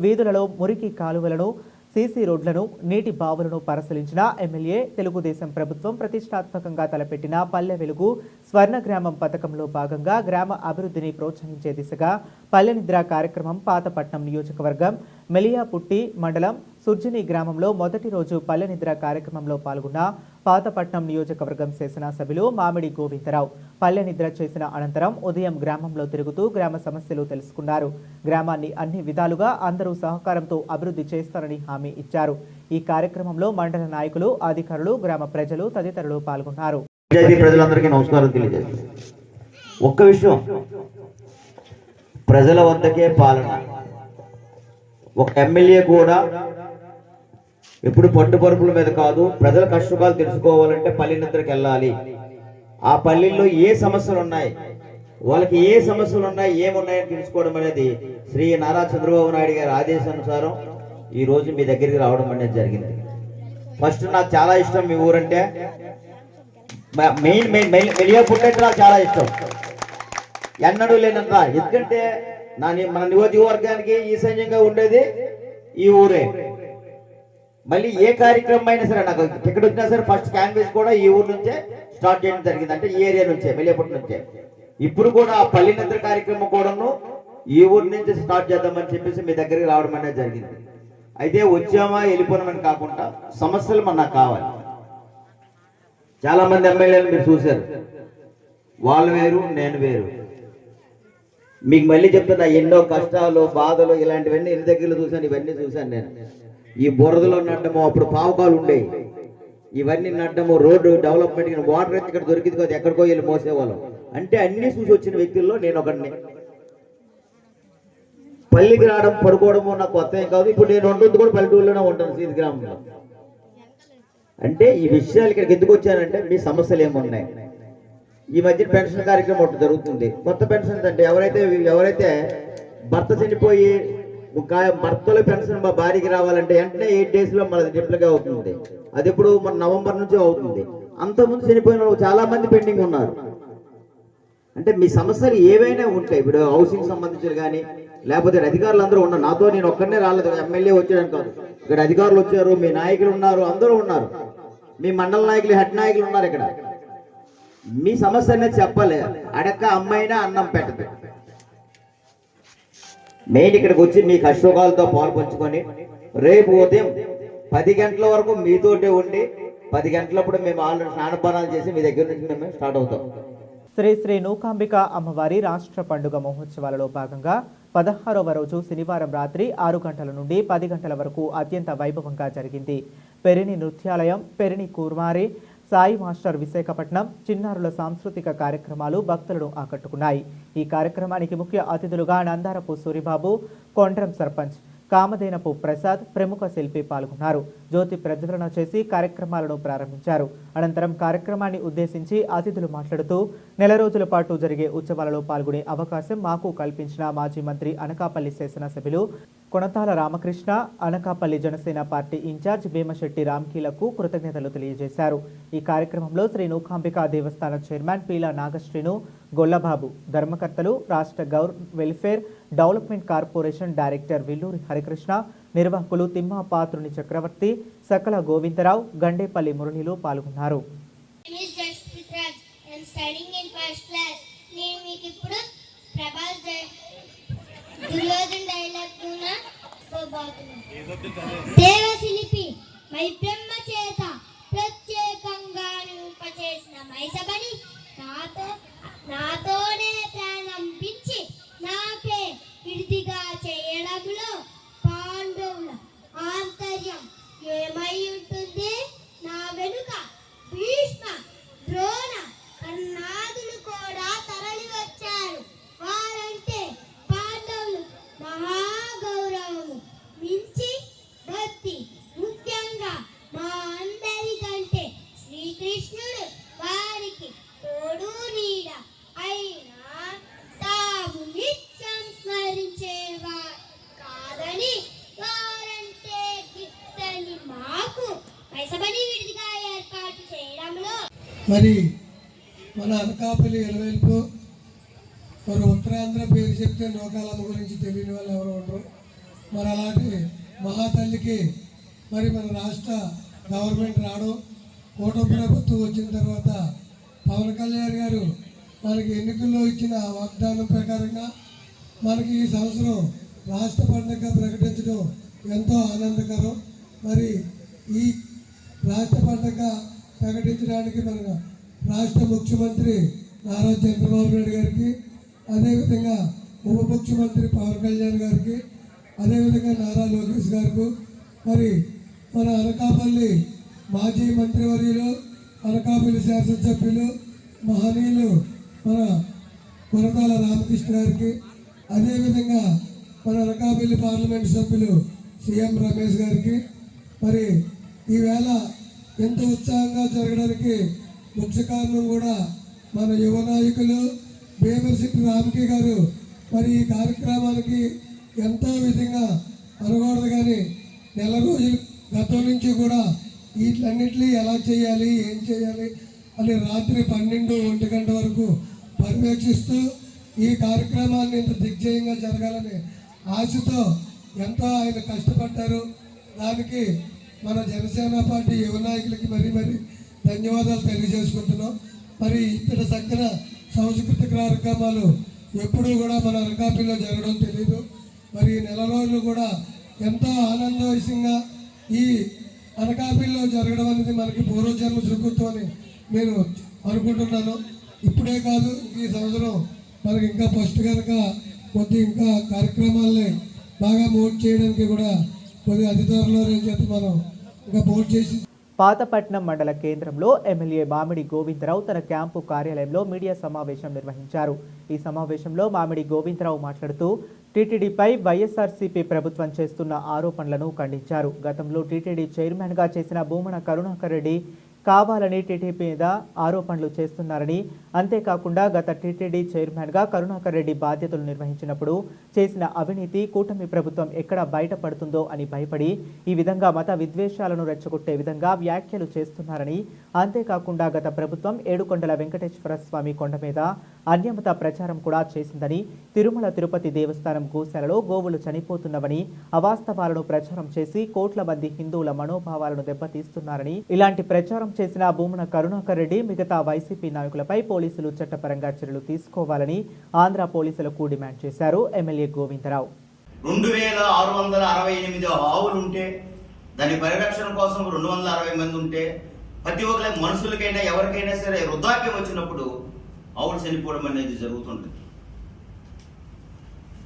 వీధులలో మురికి కాలువలను, సీసీ రోడ్లను, నీటి బావులను పరిశీలించిన ఎమ్మెల్యే తెలుగుదేశం ప్రభుత్వం ప్రతిష్టాత్మకంగా తలపెట్టిన పల్లె వెలుగు స్వర్ణ గ్రామం పథకంలో భాగంగా గ్రామ అభివృద్ధిని ప్రోత్సహించే దిశగా పల్లె నిద్ర కార్యక్రమం పాతపట్నం నియోజకవర్గం మెలియాపుట్టి మండలం సుర్జని గ్రామంలో మొదటి రోజు పల్లె నిద్ర కార్యక్రమంలో పాల్గొన్న పాతపట్నం నియోజకవర్గం శాసనసభ్యులు మామిడి గోవిందరావు పల్లె నిద్ర చేసిన అనంతరం ఉదయం గ్రామంలో తిరుగుతూ గ్రామ సమస్యలు తెలుసుకున్నారు. గ్రామాన్ని అన్ని విధాలుగా అందరూ సహకారంతో అభివృద్ధి చేస్తారని హామీ ఇచ్చారు. ఈ కార్యక్రమంలో మండల నాయకులు, అధికారులు, గ్రామ ప్రజలు తదితరులు పాల్గొన్నారు. ప్రజలందరికీ నమస్కారం తెలియజేస్తాను. ఒక్క విషయం, ప్రజల వద్దకే పాలన. ఒక ఎమ్మెల్యే కూడా ఎప్పుడు పట్టుపరుపుల మీద కాదు, ప్రజల కష్టాలు తెలుసుకోవాలంటే పల్లె నిద్రకు వెళ్ళాలి. ఆ పల్లెల్లో ఏ సమస్యలు ఉన్నాయి, వాళ్ళకి ఏ సమస్యలు ఉన్నాయి, ఏమున్నాయని తెలుసుకోవడం అనేది శ్రీ నారా చంద్రబాబు నాయుడు గారి ఆదేశానుసారం ఈ రోజు మీ దగ్గరికి రావడం అనేది జరిగింది. ఫస్ట్ నాకు చాలా ఇష్టం మీ ఊరంటే, మెలియాపుట్టి అంటే నాకు చాలా ఇష్టం, ఎన్నడూ లేనంత. ఎందుకంటే మన నియోజకవర్గానికి ఈశాన్యంగా ఉండేది ఈ ఊరే. మళ్ళీ ఏ కార్యక్రమం అయినా సరే నాకు టికెట్ వచ్చినా సరే ఫస్ట్ క్యాన్వేస్ కూడా ఈ ఊరు నుంచే స్టార్ట్ చేయడం జరిగింది, అంటే ఈ ఏరియా నుంచే, మెలియాపుట్టి నుంచే. ఇప్పుడు కూడా ఆ పల్లె నిద్ర కార్యక్రమం కూడాను ఈ ఊరు నుంచి స్టార్ట్ చేద్దామని చెప్పేసి మీ దగ్గరికి రావడం అనేది జరిగింది. అయితే వచ్చామా వెళ్ళిపోవడం కాకుండా సమస్యలు మనకు కావాలి. చాలా మంది ఎమ్మెల్యేలు మీరు చూశారు, వాళ్ళు వేరు నేను వేరు. మీకు మళ్ళీ చెప్తున్నా, ఎన్నో కష్టాలు, బాధలు, ఇలాంటివన్నీ ఎన్ని దగ్గరలో చూశాను, ఇవన్నీ చూశాను నేను. ఈ బురదలో నడ్డము, అప్పుడు పావుకాలు ఉండేవి, ఇవన్నీ నడ్డము, రోడ్డు డెవలప్మెంట్, వాటర్ అయితే ఇక్కడ దొరికింది కదా, ఎక్కడికో వెళ్ళి మోసేవాళ్ళం. అంటే అన్ని చూసి వచ్చిన వ్యక్తుల్లో నేను ఒకడిని. పల్లికి రావడం, పడుకోవడము నాకు కొత్త ఏం కాదు. ఇప్పుడు నేను ఉంటుంది కూడా పల్లెటూరులోనే ఉంటాను, సీది గ్రామంలో. అంటే ఈ విషయాలు ఇక్కడికి ఎందుకు వచ్చానంటే మీ సమస్యలు ఏమున్నాయి. ఈ మధ్య పెన్షన్ కార్యక్రమం ఒకటి జరుగుతుంది. కొత్త పెన్షన్స్ అంటే ఎవరైతే భర్త చనిపోయి భర్తలో పెన్షన్ మా భార్యకి రావాలంటే వెంటనే 8 days లో మనది డిప్లగా అవుతుంది. అది ఇప్పుడు మన నవంబర్ నుంచి అవుతుంది. అంతకుముందు చనిపోయిన చాలా మంది పెండింగ్ ఉన్నారు. అంటే మీ సమస్యలు ఏవైనా ఉంటాయి. ఇప్పుడు హౌసింగ్ సంబంధించి కానీ, లేకపోతే అధికారులు అందరూ ఉన్నారు. నాతో నేను ఒక్కడనే రాలేదు, ఎమ్మెల్యే వచ్చాడని కాదు, ఇక్కడ అధికారులు వచ్చారు, మీ నాయకులు ఉన్నారు, అందరూ ఉన్నారు, మీ మండల నాయకులు, హెడ్ నాయకులు ఉన్నారు. ఇక్కడ మీ సమస్య అనేది చెప్పాలి. అడక్క అమ్మాయినా అన్నం పెట్టదు. మెయిన్ ఇక్కడికి వచ్చి మీ కష్టోగాలతో పాలు పంచుకొని రేపు ఉదయం 10 గంటల వరకు మీతోటే ఉండి 10 గంటలప్పుడు మేము ఆల్రెడీ స్నానపానాలు చేసి మీ దగ్గర నుంచి మేము స్టార్ట్ అవుతాం. శ్రీ శ్రీ నూకాంబిక అమ్మవారి రాష్ట్ర పండుగ మహోత్సవాలలో భాగంగా 16వ రోజు శనివారం రాత్రి 6 గంటల నుండి 10 గంటల వరకు అత్యంత వైభవంగా జరిగింది. పెరిని నృత్యాలయం, పెరిని కుర్మారి, సాయి మాస్టర్ విశాఖపట్నం చిన్నారుల సాంస్కృతిక కార్యక్రమాలు భక్తులను ఆకట్టుకున్నాయి. ఈ కార్యక్రమానికి ముఖ్య అతిథులుగా నందారపు సూరిబాబు, కొండ్రం సర్పంచ్ కామధేనపు ప్రసాద్, ప్రముఖ శిల్పి పాల్గొన్నారు. జ్యోతి ప్రజ్వలన చేసి కార్యక్రమాలను ప్రారంభించారు. అనంతరం కార్యక్రమాన్ని ఉద్దేశించి అతిథులు మాట్లాడుతూ నెల రోజుల పాటు జరిగే ఉత్సవాలలో పాల్గొనే అవకాశం మాకు కల్పించిన మాజీ మంత్రి అనకాపల్లి శాసనసభ్యులు కొనతాల రామకృష్ణ, అనకాపల్లి జనసేన పార్టీ ఇన్ఛార్జ్ భీమశెట్టి రామ్కీలకు కృతజ్ఞతలు తెలియజేశారు. ఈ కార్యక్రమంలో శ్రీ నూకాంబిక దేవస్థానం చైర్మన్ పీలా నాగశ్రీను, గొల్లబాబు, ధర్మకర్తలు, రాష్ట్ర welfare development corporation director Villuri Harikrishna, నిర్వాహకులు తిమ్మ పాత్రుని చక్రవర్తి, సకల గోవిందరావు, గండేపల్లి మురళిలు పాల్గొన్నారు. దేవశిల్పి మై బ్రహ్మ చేత ప్రత్యేకంగా నింపచేసిన మైసబని నాతోనే ప్రారంభించి నాకే విడిదిగా చేయడంలో పాండవుల ఆంతర్యం ఏమై ఉంటుంది? నా వెనుక భీష్మ, ద్రోణ, కర్ణాదులు కూడా తరలి వచ్చారు. వారంటే పాండవులు మహాగౌరవము మించి భక్తి, ముఖ్యంగా మా అందరికంటే శ్రీకృష్ణుడు వారికి తోడు నీడ అయినా తాము నిత్యం స్మరించేవారు కాదని వారంటే గిట్టని మాకు మైసబని విడిదిగా ఏర్పాటు చేయడంలో మరి మన అనకాపల్లి ఎలవేల్పు మరి ఉత్తరాంధ్ర పేరు చెప్తే నూకాలమ్మ గురించి తెలియని వాళ్ళు ఎవరు ఉండరు. మరి అలాంటి మహాతల్లికి మరి మన రాష్ట్ర గవర్నమెంట్ రావడం, కూటమి ప్రభుత్వం వచ్చిన తర్వాత పవన్ కళ్యాణ్ గారు మనకి ఎన్నికల్లో ఇచ్చిన వాగ్దానం ప్రకారంగా మనకి ఈ సంవత్సరం రాష్ట్ర పండుగగా ప్రకటించడం ఎంతో ఆనందకరం. మరి ఈ రాష్ట్ర పండుగ ప్రకటించడానికి మన రాష్ట్ర ముఖ్యమంత్రి నారా చంద్రబాబు నాయుడు గారికి, అదేవిధంగా ఉప ముఖ్యమంత్రి పవన్ కళ్యాణ్ గారికి, అదేవిధంగా నారా లోకేష్ గారికి, మరి మన అనకాపల్లి మాజీ మంత్రివర్యులు, అనకాపల్లి శాసనసభ్యులు, మహనీయులు మన కొనతాల రామకృష్ణ గారికి, అదేవిధంగా మన అనకాపల్లి పార్లమెంట్ సభ్యులు సీఎం రమేష్ గారికి, మరి ఈవేళ ఎంత ఉత్సాహంగా జరగడానికి ముఖ్య కారణం కూడా మన యువ నాయకులు భీమశెట్టి రామకీ గారు. మరి ఈ కార్యక్రమానికి ఎంతో విధంగా అనకూడదు కానీ నెల రోజుల గతం నుంచి కూడా వీటిలన్నింటినీ ఎలా చేయాలి, ఏం చేయాలి అని రాత్రి 12-1 గంట వరకు పర్యవేక్షిస్తూ ఈ కార్యక్రమాన్ని ఇంత దిగ్జయంగా జరగాలని ఆశతో ఎంతో ఆయన కష్టపడ్డారు. దానికి మన జనసేన పార్టీ యువ నాయకులకి మరీ ధన్యవాదాలు తెలియజేసుకుంటున్నాం. మరి ఇక్కడ చక్కన సాంస్కృతిక కార్యక్రమాలు ఎప్పుడూ కూడా మన అనకాపల్లిలో జరగడం తెలియదు. మరి నెల రోజులు కూడా ఎంతో ఆనందవశంగా ఈ అనకాపల్లిలో జరగడం అనేది మనకి పూర్వజన్మ సుకృతం అని నేను అనుకుంటున్నాను. ఇప్పుడే కాదు, ఈ సంవత్సరం మనకి ఇంకా ఫస్ట్ కనుక ఇంకా కార్యక్రమాలని బాగా మోట్ చేయడానికి కూడా అతి త్వరలో చెప్పి మనం ఇంకా మోట్ చేసి. పాతపట్నం మండల కేంద్రంలో ఎమ్మెల్యే మామిడి గోవిందరావు తన క్యాంపు కార్యాలయంలో మీడియా సమావేశం నిర్వహించారు. ఈ సమావేశంలో మామిడి గోవిందరావు మాట్లాడుతూ టీటీడీపై వైఎస్ఆర్సీపీ ప్రభుత్వం చేస్తున్న ఆరోపణలను ఖండించారు. గతంలో టీటీడీ చైర్మన్గా చేసిన భూమన కరుణాకర్ రెడ్డి కావాలని టీటీపీ మీద ఆరోపణలు చేస్తున్నారని, అంతేకాకుండా గత టీటీడీ చైర్మన్గా కరుణాకర్ రెడ్డి బాధ్యతలు నిర్వహించినప్పుడు చేసిన అవినీతి కూటమి ప్రభుత్వం ఎక్కడ బయటపడుతుందో అని భయపడి ఈ విధంగా మత విద్వేషాలను రెచ్చగొట్టే విధంగా వ్యాఖ్యలు చేస్తున్నారని, అంతేకాకుండా గత ప్రభుత్వం ఏడుకొండల వెంకటేశ్వర స్వామి కొండ మీద అన్యమత ప్రచారం కూడా చేసిందని, తిరుమల తిరుపతి దేవస్థానం గోశాలలో గోవులు చనిపోతున్నవని అవాస్తవాలను ప్రచారం చేసి కోట్ల మంది హిందువుల మనోభావాలను దెబ్బతీస్తున్నారని, ఇలాంటి ప్రచారం చేసిన భూమన కరుణాకర్ రెడ్డి మిగతా వైసీపీ నాయకులపై పోలీసులు చట్టపరంగా చర్యలు తీసుకోవాలని ఆంధ్ర పోలీసులకు డిమాండ్ చేశారు ఎమ్మెల్యే గోవిందరావు. 2668 ఆవులుంటే దాని పరిరక్షణ కోసం 260 మంది ఉంటే ప్రతి ఒక్క మనుషులకైనా ఎవరికైనా సరే వృద్ధాప్యం వచ్చినప్పుడు ఆవులు చనిపోవడం అనేది జరుగుతుంది.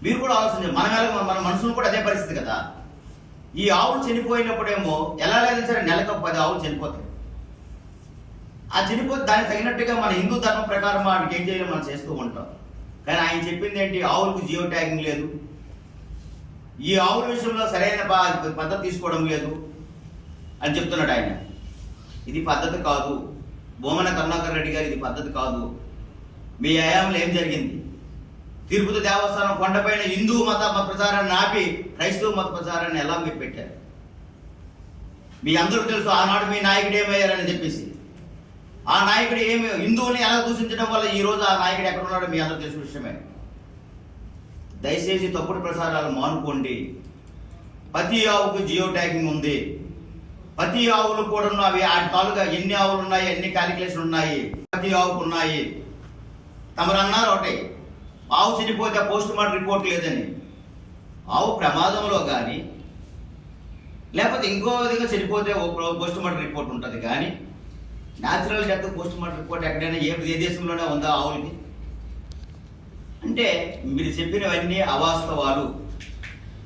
మీరు కూడా ఆలోచించండి, మన మనుషులు కూడా అదే పరిస్థితి కదా. ఈ ఆవులు చనిపోయినప్పుడేమో ఎలా లేదని సరే నెలకు 10 ఆవులు చనిపోతాయి. ఆ చనిపోతే దానికి తగినట్టుగా మన హిందూ ధర్మం ప్రకారం వాటికి ఏం చేయాలో మనం చేస్తూ ఉంటాం. కానీ ఆయన చెప్పింది ఏంటి, ఆవులకు జియో ట్యాగింగ్ లేదు, ఈ ఆవుల విషయంలో సరైన పద్ధతి తీసుకోవడం లేదు అని చెప్తున్నాడు ఆయన. ఇది పద్ధతి కాదు. బొమ్మన కరుణాకర్ రెడ్డి గారు, ఇది పద్ధతి కాదు. మీ హయాంలో ఏం జరిగింది? తిరుపతి దేవస్థానం కొండపైన హిందూ మత ప్రచారాన్ని ఆపి క్రైస్తవ మత ప్రచారాన్ని ఎలా మీరు పెట్టారు? మీ అందరూ తెలుసు ఆనాడు మీ నాయకుడు ఏమయ్యారని చెప్పేసి. ఆ నాయకుడు ఏమి హిందువుని ఎలా దూషించడం వల్ల ఈ రోజు ఆ నాయకుడు ఎక్కడ ఉన్నాడో మీ అందరూ తెలిసిన విషయమే. దయచేసి తప్పుడు ప్రచారాలు మానుకోండి. ప్రతి ఆవుకు జియో ట్యాగింగ్ ఉంది. ప్రతి ఆవులు కూడా అవి ఆ తాలూకా ఎన్ని ఆవులు ఉన్నాయి, ఎన్ని క్యాలిక్యులేషన్ ఉన్నాయి, ప్రతి ఆవుకు ఉన్నాయి. తమరు అన్నారు ఒకటి, ఆవు చనిపోతే పోస్ట్ మార్టం రిపోర్ట్ లేదని. ఆవు ప్రమాదంలో కానీ లేకపోతే ఇంకో విధంగా చనిపోతే పోస్ట్ మార్టం రిపోర్ట్ ఉంటుంది. కానీ natural death post mortem report ఎక్కడైనా ఏ దేశంలోనే ఉందా ఆవులకి? అంటే మీరు చెప్పినవన్నీ అవాస్తవాలు,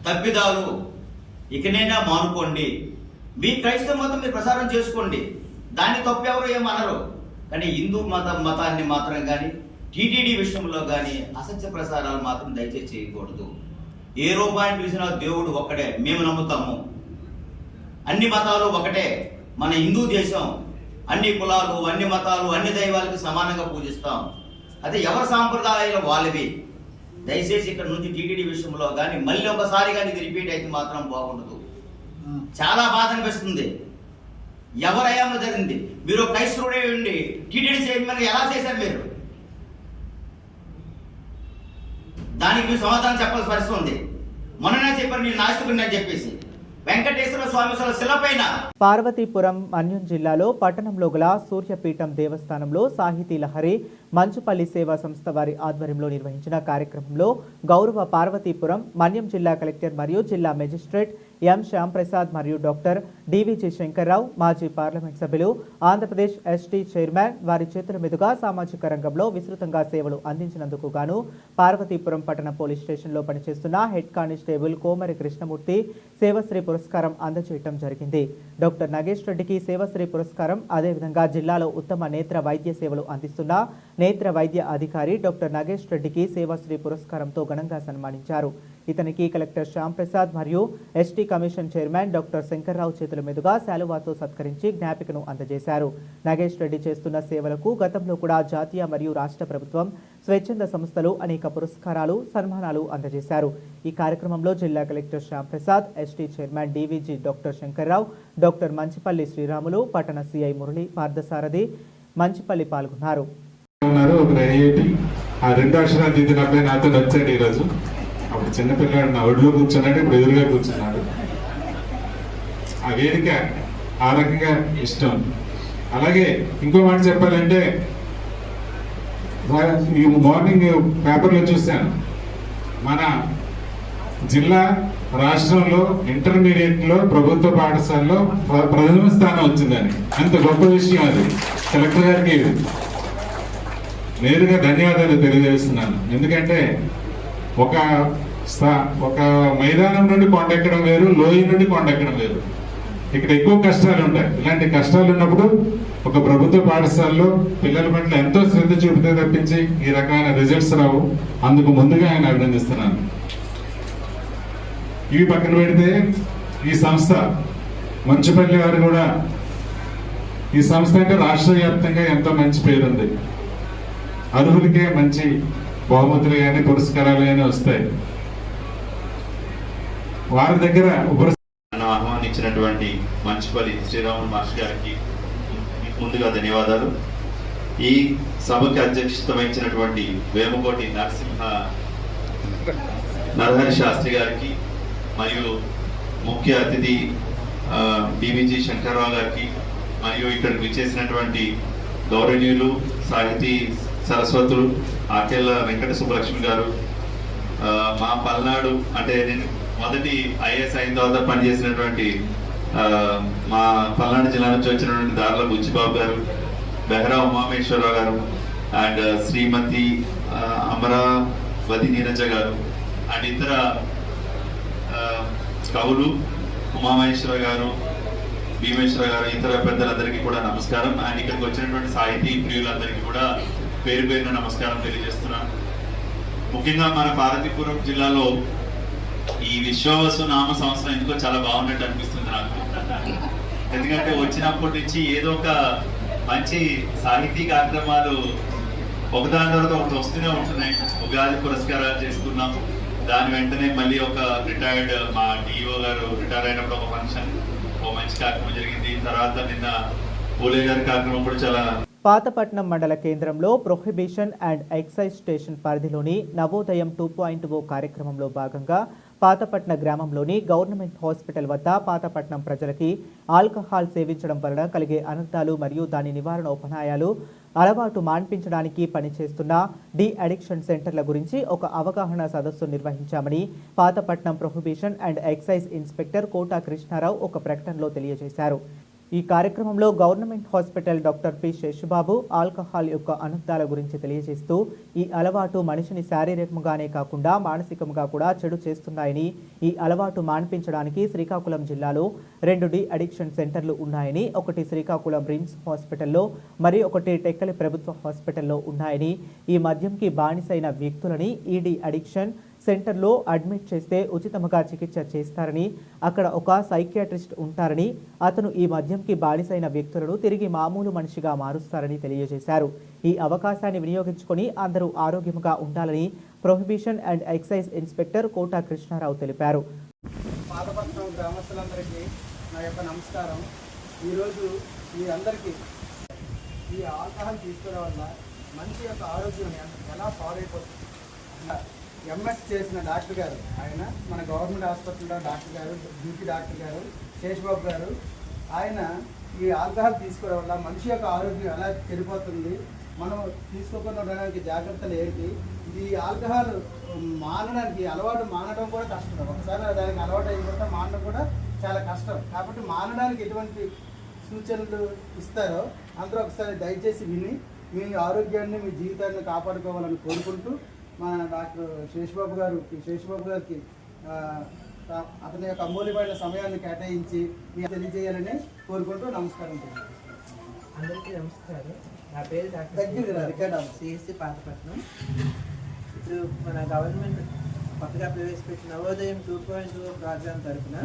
తప్పిదాలు. ఇకనైనా మానుకోండి. మీ క్రైస్తవ మతం మీరు ప్రసారం చేసుకోండి, దాన్ని తప్పెవరు ఏమనరు. కానీ హిందూ మతాన్ని మాత్రం కానీ టీటీడీ విషయంలో కానీ అసత్య ప్రసారాలు మాత్రం దయచేసి చేయకూడదు. ఏ రూపాన్ని పిలిచినా దేవుడు ఒక్కడే, మేము నమ్ముతాము. అన్ని మతాలు ఒకటే, మన హిందూ దేశం. అన్ని కులాలు, అన్ని మతాలు, అన్ని దైవాలకు సమానంగా పూజిస్తాం. అదే ఎవరి సాంప్రదాయాలు వాళ్ళవి. దయచేసి ఇక్కడ నుంచి టీటీడీ విషయంలో కానీ మళ్ళీ ఒకసారి కానీ ఇది రిపీట్ అయితే మాత్రం బాగుండదు. చాలా బాధ అనిపిస్తుంది. ఎవరయ్యామో జరిగింది. మీరు క్రైస్తవుడే ఉండి టీటీడీ చైర్మన్ ఎలా చేశారు మీరు? దానికి మీరు సమాధానం చెప్పాల్సిన పరిస్థితి ఉంది. మొన్ననే చెప్పారు నేను నాస్తికుడిని అని చెప్పేసి. వెంకటేశ్వర స్వామి శిలపైన పార్వతీపురం మన్యం జిల్లాలో పట్టణంలో గల సూర్యపీఠం దేవస్థానంలో సాహితీ లహరి మంచుపల్లి సేవా సంస్థ వారి ఆధ్వర్యంలో నిర్వహించిన కార్యక్రమంలో గౌరవ పార్వతీపురం మన్యం జిల్లా కలెక్టర్ మరియు జిల్లా మెజిస్ట్రేట్ ఎం శ్యామ్ ప్రసాద్ మరియు డాక్టర్ డివిజి శంకర్రావు, మాజీ పార్లమెంట్ సభ్యులు, ఆంధ్రప్రదేశ్ ఎస్టీ చైర్మన్ వారి చేతుల మీదుగా సామాజిక రంగంలో విస్తృతంగా సేవలు అందించినందుకు గాను పార్వతీపురం పట్టణ పోలీస్ స్టేషన్లో పనిచేస్తున్న హెడ్ కానిస్టేబుల్ కోమరి కృష్ణమూర్తి సేవశ్రీ పురస్కారం అందజేయడం జరిగింది. డాక్టర్ నగేష్ రెడ్డికి సేవశ్రీ పురస్కారం, అదేవిధంగా జిల్లాలో ఉత్తమ నేత్ర వైద్య సేవలు అందిస్తున్న నేత్ర వైద్య అధికారి డాక్టర్ నగేష్ రెడ్డికి సేవశ్రీ పురస్కారంతో ఘనంగా సన్మానించారు. ఇతనికి కలెక్టర్ శ్యామ్ ప్రసాద్ మరియు ST commission chairman doctor Shankar Rao చేతుల మీదుగా శాలువాతో సత్కరించి జ్ఞాపికను అందజేశారు. నగేష్ రెడ్డి చేస్తున్న సేవలకు గతంలో కూడా జాతీయ మరియు రాష్ట్ర ప్రభుత్వం, స్వచ్ఛంద సంస్థలు అనేక పురస్కారాలు, సన్మానాలు అందజేశారు. ఈ కార్యక్రమంలో జిల్లా collector Shyam Prasad, ST chairman DVG doctor Shankarrao, doctor Manchipalli Sriramulu, పట్టణ సిఐ మురళి, పార్థసారథి, మంచిపల్లి పాల్గొన్నారు. ఆ 2 అక్షరాలు దిద్దిన అబ్బాయి నాతో వచ్చాడు ఈరోజు. అప్పుడు చిన్నపిల్లాడు నా ఒడిలో కూర్చున్నాడు, ఇప్పుడు ఎదురుగా కూర్చున్నాడు. ఆ వేదిక ఆ రకంగా ఇష్టం. అలాగే ఇంకో మాట చెప్పాలంటే, ఈ మార్నింగ్ పేపర్లో చూశాను, మన జిల్లా రాష్ట్రంలో ఇంటర్మీడియట్లో ప్రభుత్వ పాఠశాలలో ప్రథమ స్థానం వచ్చిందని. అంత గొప్ప విషయం అది. కలెక్టర్ గారికి నేరుగా ధన్యవాదాలు తెలియజేస్తున్నాను. ఎందుకంటే ఒక మైదానం నుండి కొండెక్కడం వేరు, లోయ నుండి కొండెక్కడం వేరు. ఇక్కడ ఎక్కువ కష్టాలు ఉంటాయి. ఇలాంటి కష్టాలు ఉన్నప్పుడు ఒక ప్రభుత్వ పాఠశాలలో పిల్లల పట్ల ఎంతో శ్రద్ధ చూపితే తప్పించి ఈ రకమైన రిజల్ట్స్ రావు. అందుకు ముందుగా ఆయన అభినందిస్తున్నాను. ఇవి పక్కన పెడితే ఈ సంస్థ మంచుపల్లి వారు కూడా, ఈ సంస్థ అంటే రాష్ట్ర వ్యాప్తంగా ఎంతో మంచి పేరుంది. అర్హులకే మంచి బహుమతులు కానీ పురస్కారాలు కానీ వస్తాయి. వారి దగ్గర ఆహ్వానించినటువంటి మంచుపల్లి శ్రీరాములు మాస్టర్ గారికి ముందుగా ధన్యవాదాలు. ఈ సభకి అధ్యక్షత వహించినటువంటి వేమకోటి నరహరి శాస్త్రి గారికి మరియు ముఖ్య అతిథి డివిజి శంకర్రావు గారికి మరియు ఇక్కడికి విచ్చేసినటువంటి గౌరవనీయులు సాహితీ సరస్వతులు ఆకేళ్ళ వెంకట సుబ్బలక్ష్మి గారు, మా పల్నాడు అంటే నేను మొదటి ఐఏఎస్ అయిన తర్వాత పనిచేసినటువంటి మా పల్నాడు జిల్లా నుంచి వచ్చినటువంటి దార్ల బుచ్చిబాబు గారు, బెహరా ఉమామేశ్వరరావు గారు అండ్ శ్రీమతి అమరావతి నీరజ గారు అండ్ ఇతర కవులు ఉమామహేశ్వర గారు, భీమేశ్వర గారు, ఇతర పెద్దలందరికీ కూడా నమస్కారం. అండ్ ఇక్కడికి వచ్చినటువంటి సాహితీ ప్రియులందరికీ కూడా పేరు పేరున నమస్కారం తెలియజేస్తున్నాను. ముఖ్యంగా మన పార్వతీపురం జిల్లాలో ఈ విశ్వావసు నామ సంవత్సరం ఎందుకో చాలా బాగున్నట్టు అనిపిస్తుంది నాకు. ఎందుకంటే వచ్చినప్పటి నుంచి ఏదో ఒక మంచి సాహితీ కార్యక్రమాలు ఒకదాని తర్వాత ఒకటి వస్తూనే ఉంటున్నాయి. ఉగాది పురస్కారాలు చేసుకున్నాం, దాని వెంటనే మళ్ళీ ఒక రిటైర్డ్ మా డిఓ గారు రిటైర్ అయినప్పుడు ఒక ఫంక్షన్, ఒక మంచి కార్యక్రమం జరిగింది. తర్వాత నిన్న పూలే గారి కార్యక్రమం కూడా చాలా. పాతపట్నం మండల కేంద్రంలో ప్రొహిబిషన్ అండ్ ఎక్సైజ్ స్టేషన్ పరిధిలోని నవోదయం 2.0 కార్యక్రమంలో భాగంగా పాతపట్న గ్రామంలోని గవర్నమెంట్ హాస్పిటల్ వద్ద పాతపట్నం ప్రజలకి ఆల్కహాల్ సేవించడం వలన కలిగే అనర్థాలు మరియు దాని నివారణ ఉపాయాలు, అలవాటు మాన్పించడానికి పనిచేస్తున్న డి అడిక్షన్ సెంటర్ల గురించి ఒక అవగాహన సదస్సు నిర్వహించామని Pathapatnam prohibition and excise inspector Kota Krishnarao ఒక ప్రకటనలో తెలియజేశారు. ఈ కార్యక్రమంలో government hospital doctor P Seshubabu alcohol యొక్క అనర్థాల గురించి తెలియజేస్తూ ఈ అలవాటు మనిషిని శారీరకంగానే కాకుండా మానసికంగా కూడా చెడు చేస్తున్నాయని, ఈ అలవాటు మాన్పించడానికి శ్రీకాకుళం జిల్లాలో 2 డి అడిక్షన్ సెంటర్లు ఉన్నాయని, ఒకటి శ్రీకాకుళం రిమ్స్ హాస్పిటల్లో మరి ఒకటి టెక్కలి ప్రభుత్వ హాస్పిటల్లో ఉన్నాయని, ఈ మద్యంకి బానిసైన వ్యక్తులని ఈ డి అడిక్షన్ సెంటర్లో అడ్మిట్ చేస్తే ఉచితంగా చికిత్స చేస్తారని, అక్కడ ఒక సైకియాట్రిస్ట్ ఉంటారని, అతను ఈ మద్యంకి బానిసైన వ్యక్తులను తిరిగి మామూలు మనిషిగా మారుస్తారని తెలియజేశారు. ఈ అవకాశాన్ని వినియోగించుకొని అందరూ ఆరోగ్యంగా ఉండాలని prohibition and excise inspector Kota Krishna Rao తెలిపారు. పాతపట్నం గ్రామస్తులందరికీ నా యొక్క నమస్కారం. ఈరోజు మీ అందరికీ ఈ ఆల్కహాల్ తీసుకోవడం వల్ల మనిషి యొక్క ఆరోగ్యం ఎలా పాడైపోతుంది. ఎంఎస్ చేసిన డాక్టర్ గారు, ఆయన మన గవర్నమెంట్ హాస్పిటల్లో డాక్టర్ గారు, డ్యూటీ డాక్టర్ గారు శేషబాబు గారు, ఆయన ఈ ఆల్కహాల్ తీసుకోవడం వల్ల మనిషి యొక్క ఆరోగ్యం ఎలా చెడిపోతుంది, మనం తీసుకోకుండా ఉండడానికి జాగ్రత్తలు ఏంటి, ఇది ఆల్కహాల్ మానడానికి అలవాటు మానడం కూడా కష్టం. ఒకసారి దానికి అలవాటు అయిన తర్వాత మానడం కూడా చాలా కష్టం. కాబట్టి మానడానికి ఎటువంటి సూచనలు ఇస్తారో అందరూ ఒకసారి దయచేసి విని మీ ఆరోగ్యాన్ని, మీ జీవితాన్ని కాపాడుకోవాలని కోరుకుంటూ మన డాక్టర్ శేషబాబు గారికి అతని యొక్క అమూల్యమైన సమయాన్ని కేటాయించి మీకు తెలియజేయాలని కోరుకుంటూ నమస్కారం. అందరికీ నమస్కారం. నా పేరు డాక్టర్ సిఎస్సి పాతపట్నం. ఇప్పుడు మన గవర్నమెంట్ కొత్తగా ప్రవేశపెట్టిన నవోదయం 2.0 ప్రోగ్రాం తరఫున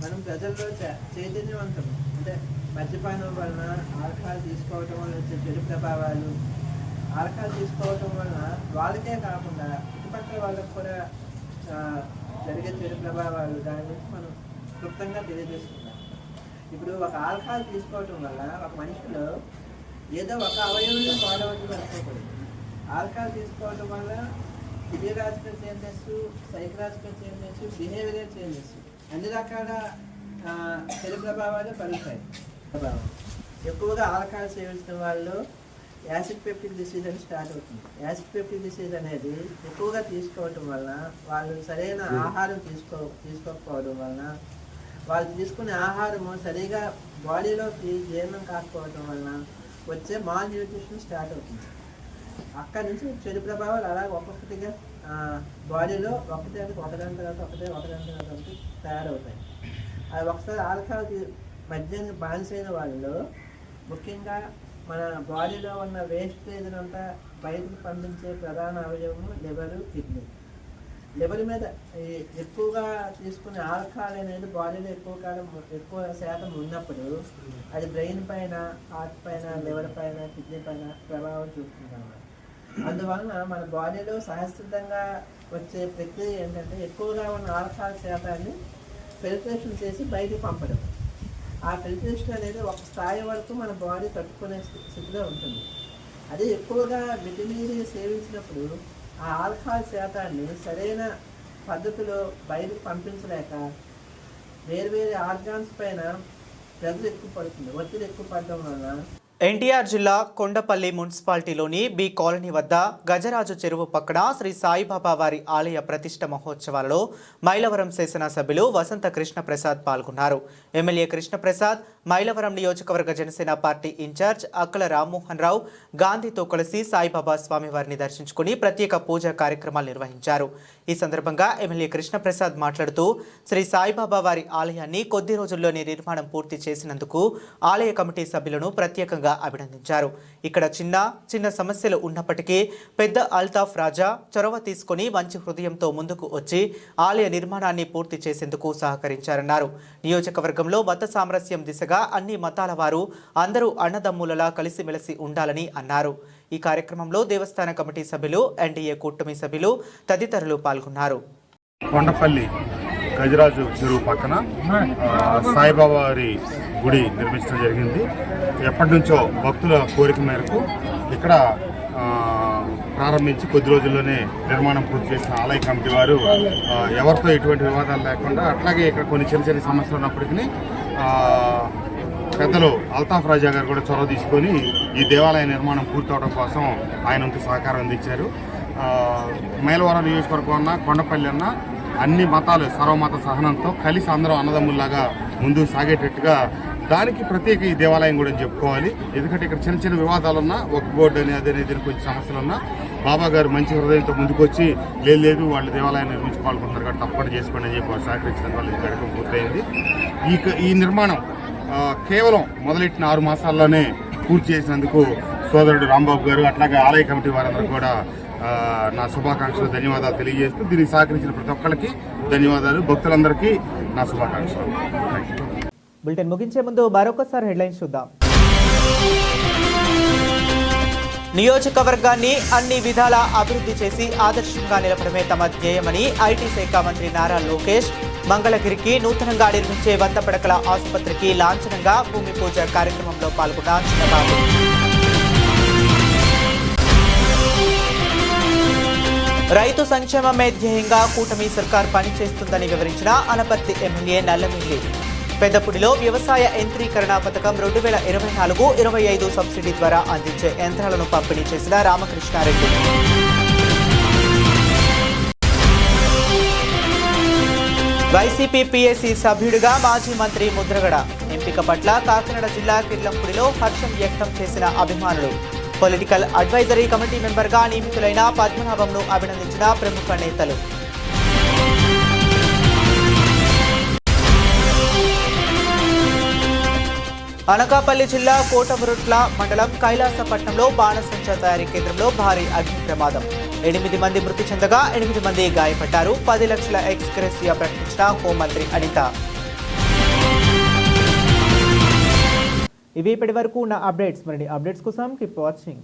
మనం ప్రజల్లో చైతన్యవంతం, అంటే మద్యపానం వలన, ఆల్కహాల్ తీసుకోవటం వలన వచ్చే చెడు ప్రభావాలు, ఆల్కహాల్ తీసుకోవటం వలన వాళ్ళకే కాకుండా చుట్టుపక్కల వాళ్ళకు కూడా జరిగే చెడు ప్రభావాలు, దాని గురించి మనం క్లుప్తంగా తెలియజేస్తున్నాం. ఇప్పుడు ఒక ఆల్కహాల్ తీసుకోవటం వల్ల ఒక మనిషిలో ఏదో ఒక అవయవంలో పాడవద్దు అనుకోకూడదు. ఆల్కహాల్ తీసుకోవటం వల్ల physiological changes, psychological changes, behavioural changes, అన్ని రకాల చెడు ప్రభావాలు కలుగుతాయి. ఎక్కువగా ఆల్కహాల్ సేవించిన వాళ్ళు యాసిడ్ పెప్టిక్ డిసీజ్ అని స్టార్ట్ అవుతుంది. యాసిడ్ పెప్టిక్ డిసీజ్ అనేది ఎక్కువగా తీసుకోవటం వలన, వాళ్ళు సరైన ఆహారం తీసుకోకపోవడం వలన, వాళ్ళు తీసుకునే ఆహారము సరిగా బాడీలోకి జీర్ణం కాకపోవడం వలన వచ్చే మాల్ న్యూట్రిషన్ స్టార్ట్ అవుతుంది. అక్కడి నుంచి చెడు ప్రభావాలు అలా ఒక్కొక్కటిగా బాడీలో ఒకదాని తర్వాత ఒకటి తయారవుతాయి. అది ఒకసారి ఆల్కహాల్ మద్యానికి బానిసైన వాళ్ళలో ముఖ్యంగా మన బాడీలో ఉన్న వేస్టేజ్ అంతా బయటకు పంపించే ప్రధాన అవయవము లివరు, కిడ్నీ. లివర్ మీద ఎక్కువగా తీసుకునే ఆల్కహాల్ అనేది బాడీలో ఎక్కువ శాతం ఉన్నప్పుడు అది బ్రెయిన్ పైన, హార్ట్ పైన, లివర్ పైన, కిడ్నీ పైన ప్రభావం చూపుతుంది. అందువలన మన బాడీలో సహజసిద్ధంగా వచ్చే ప్రక్రియ ఏంటంటే ఎక్కువగా ఉన్న ఆల్కహాల్ శాతాన్ని ఫిల్ట్రేషన్ చేసి బయటికి పంపడం. ఆ ఫిల్ట్రేషన్ అనేది ఒక స్థాయి వరకు మన బాడీ తట్టుకునే స్థితిలో ఉంటుంది. అది ఎక్కువగా మితిమీరి సేవించినప్పుడు ఆ ఆల్కహాల్ శాతాన్ని సరైన పద్ధతిలో బయటకు పంపించలేక వేరు ఆర్గాన్స్ పైన ప్రెజర్ ఎక్కువ పడుతుంది, ఒత్తిడి ఎక్కువ పడడం వలన ఎన్టీఆర్ జిల్లా కొండపల్లి మున్సిపాలిటీలోని బి కాలనీ వద్ద గజరాజు చెరువు పక్కన శ్రీ సాయిబాబా వారి ఆలయ ప్రతిష్ఠ మహోత్సవాలలో మైలవరం శాసనసభ్యులు వసంత కృష్ణప్రసాద్ పాల్గొన్నారు. ఎమ్మెల్యే కృష్ణప్రసాద్ మైలవరం నియోజకవర్గ జనసేన పార్టీ ఇన్ఛార్జ్ అక్కల రామ్మోహన్ రావు గాంధీతో కలిసి సాయిబాబా స్వామివారిని దర్శించుకుని ప్రత్యేక పూజా కార్యక్రమాలు నిర్వహించారు. ఈ సందర్భంగా ఎమ్మెల్యే కృష్ణప్రసాద్ మాట్లాడుతూ శ్రీ సాయిబాబా వారి ఆలయాన్ని కొద్ది రోజుల్లోనే నిర్మాణం పూర్తి చేసినందుకు ఆలయ కమిటీ సభ్యులను ప్రత్యేకంగా అభినందించారు. ఇక్కడ చిన్న సమస్యలు ఉన్నప్పటికీ పెద్ద అల్తాఫ్ రాజా చొరవ తీసుకుని మంచి హృదయంతో ముందుకు వచ్చి ఆలయ నిర్మాణాన్ని పూర్తి చేసేందుకు సహకరించారన్నారు. నియోజకవర్గంలో మత సామరస్యం దిశగా అన్ని మతాల వారు అందరూ అన్నదమ్ములలా కలిసిమెలిసి ఉండాలని అన్నారు. ఈ కార్యక్రమంలో దేవస్థాన కమిటీ సభ్యులు, ఎన్డీఏ కూటమి సభ్యులు తదితరులు పాల్గొన్నారు. కొండపల్లి గజరాజు చెరువు పక్కన సాయిబాబా వారి గుడి నిర్మించడం జరిగింది. ఎప్పటి నుంచో భక్తుల కోరిక మేరకు ఇక్కడ ప్రారంభించి కొద్ది రోజుల్లోనే నిర్మాణం పూర్తి చేసిన ఆలయ కమిటీ వారు ఎవరితో ఎటువంటి వివాదాలు లేకుండా, అట్లాగే ఇక్కడ కొన్ని చిన్న సమస్యలు ఉన్నప్పటికీ పెద్దలు అల్తాఫ్ రాజా గారు కూడా చొరవ తీసుకొని ఈ దేవాలయ నిర్మాణం పూర్తవడం కోసం ఆయనకు సహకారం అందించారు. మైలవరం నియోజకవర్గం అన్న కొండపల్లి అన్న అన్ని మతాలు సర్వమత సహనంతో కలిసి అందరూ అన్నదమ్ముల్లాగా ముందుకు సాగేటట్టుగా దానికి ప్రత్యేక ఈ దేవాలయం కూడా చెప్పుకోవాలి. ఎందుకంటే ఇక్కడ చిన్న వివాదాలున్నా, ఒక బోర్డు అని అదేనేది కొంచెం సమస్యలున్నా బాబా గారు మంచి హృదయంతో ముందుకొచ్చి లేదు వాళ్ళు దేవాలయాన్ని నిర్మించుకోవాలనుకుంటున్నారు కాబట్టి తప్పని చేసుకోండి అని చెప్పి సహకరించడం వల్ల ఈ కార్యక్రమం పూర్తయింది. ఈ నిర్మాణం కేవలం మొదలెట్టిన 6 మాసాల్లోనే పూర్తి చేసినందుకు సోదరుడు రాంబాబు గారు అట్లాగే ఆలయ కమిటీ వారందరూ కూడా నా శుభాకాంక్షలు, ధన్యవాదాలు తెలియజేస్తూ దీనికి సహకరించిన ప్రతి ఒక్కరికి ధన్యవాదాలు. భక్తులందరికీ నా శుభాకాంక్షలు. బులెటిన్ ముగించే ముందు మరొకసారి హెడ్లైన్స్ చూద్దాం. నియోజకవర్గాన్ని అన్ని విధాలా అభివృద్ధి చేసి ఆదర్శంగా నిలపడమే తమ ధ్యేయమని ఐటీ శాఖ మంత్రి నారా లోకేష్ మంగళగిరికి నూతనంగా నిర్మించే 100 పడకల ఆసుపత్రికి లాంఛనంగా భూమి పూజ కార్యక్రమంలో పాల్గొన్న చిన్నబాబు. రైతు సంక్షేమమే ధ్యేయంగా కూటమి సర్కార్ పనిచేస్తుందని వివరించిన అనపర్తి ఎమ్మెల్యే నల్లమిల్లి. పెద్దపుడిలో వ్యవసాయ యంత్రీకరణ పథకం 2024-25 సబ్సిడీ ద్వారా అందించే యంత్రాలను పంపిణీ చేసిన రామకృష్ణారెడ్డి. వైసీపీ పీఎస్సీ సభ్యుడిగా మాజీ మంత్రి ముద్రగడ ఎంపిక పట్ల కాకినాడ జిల్లా కిర్లంపూడిలో హర్షం వ్యక్తం చేసిన అభిమానులు. పొలిటికల్ అడ్వైజరీ కమిటీ మెంబర్గా నియమితులైన పద్మనాభంను అభినందించిన ప్రముఖ నేతలు. అనకాపల్లి జిల్లా కోటమురుట్ల మండలం కైలాసపట్నంలో బాణసంచా తయారీ కేంద్రంలో భారీ అగ్ని ప్రమాదం. 8 మంది మృతి చెందగా 8 మంది గాయపడ్డారు. 10 లక్షల ఎక్స్గ్రెసియా ప్రకటించిన హోంమంత్రి అనిత. ఇవి ఇప్పటి వరకు ఉన్న అప్డేట్స్. మరిన్ని అప్డేట్స్ కోసం కీప్ వాచింగ్.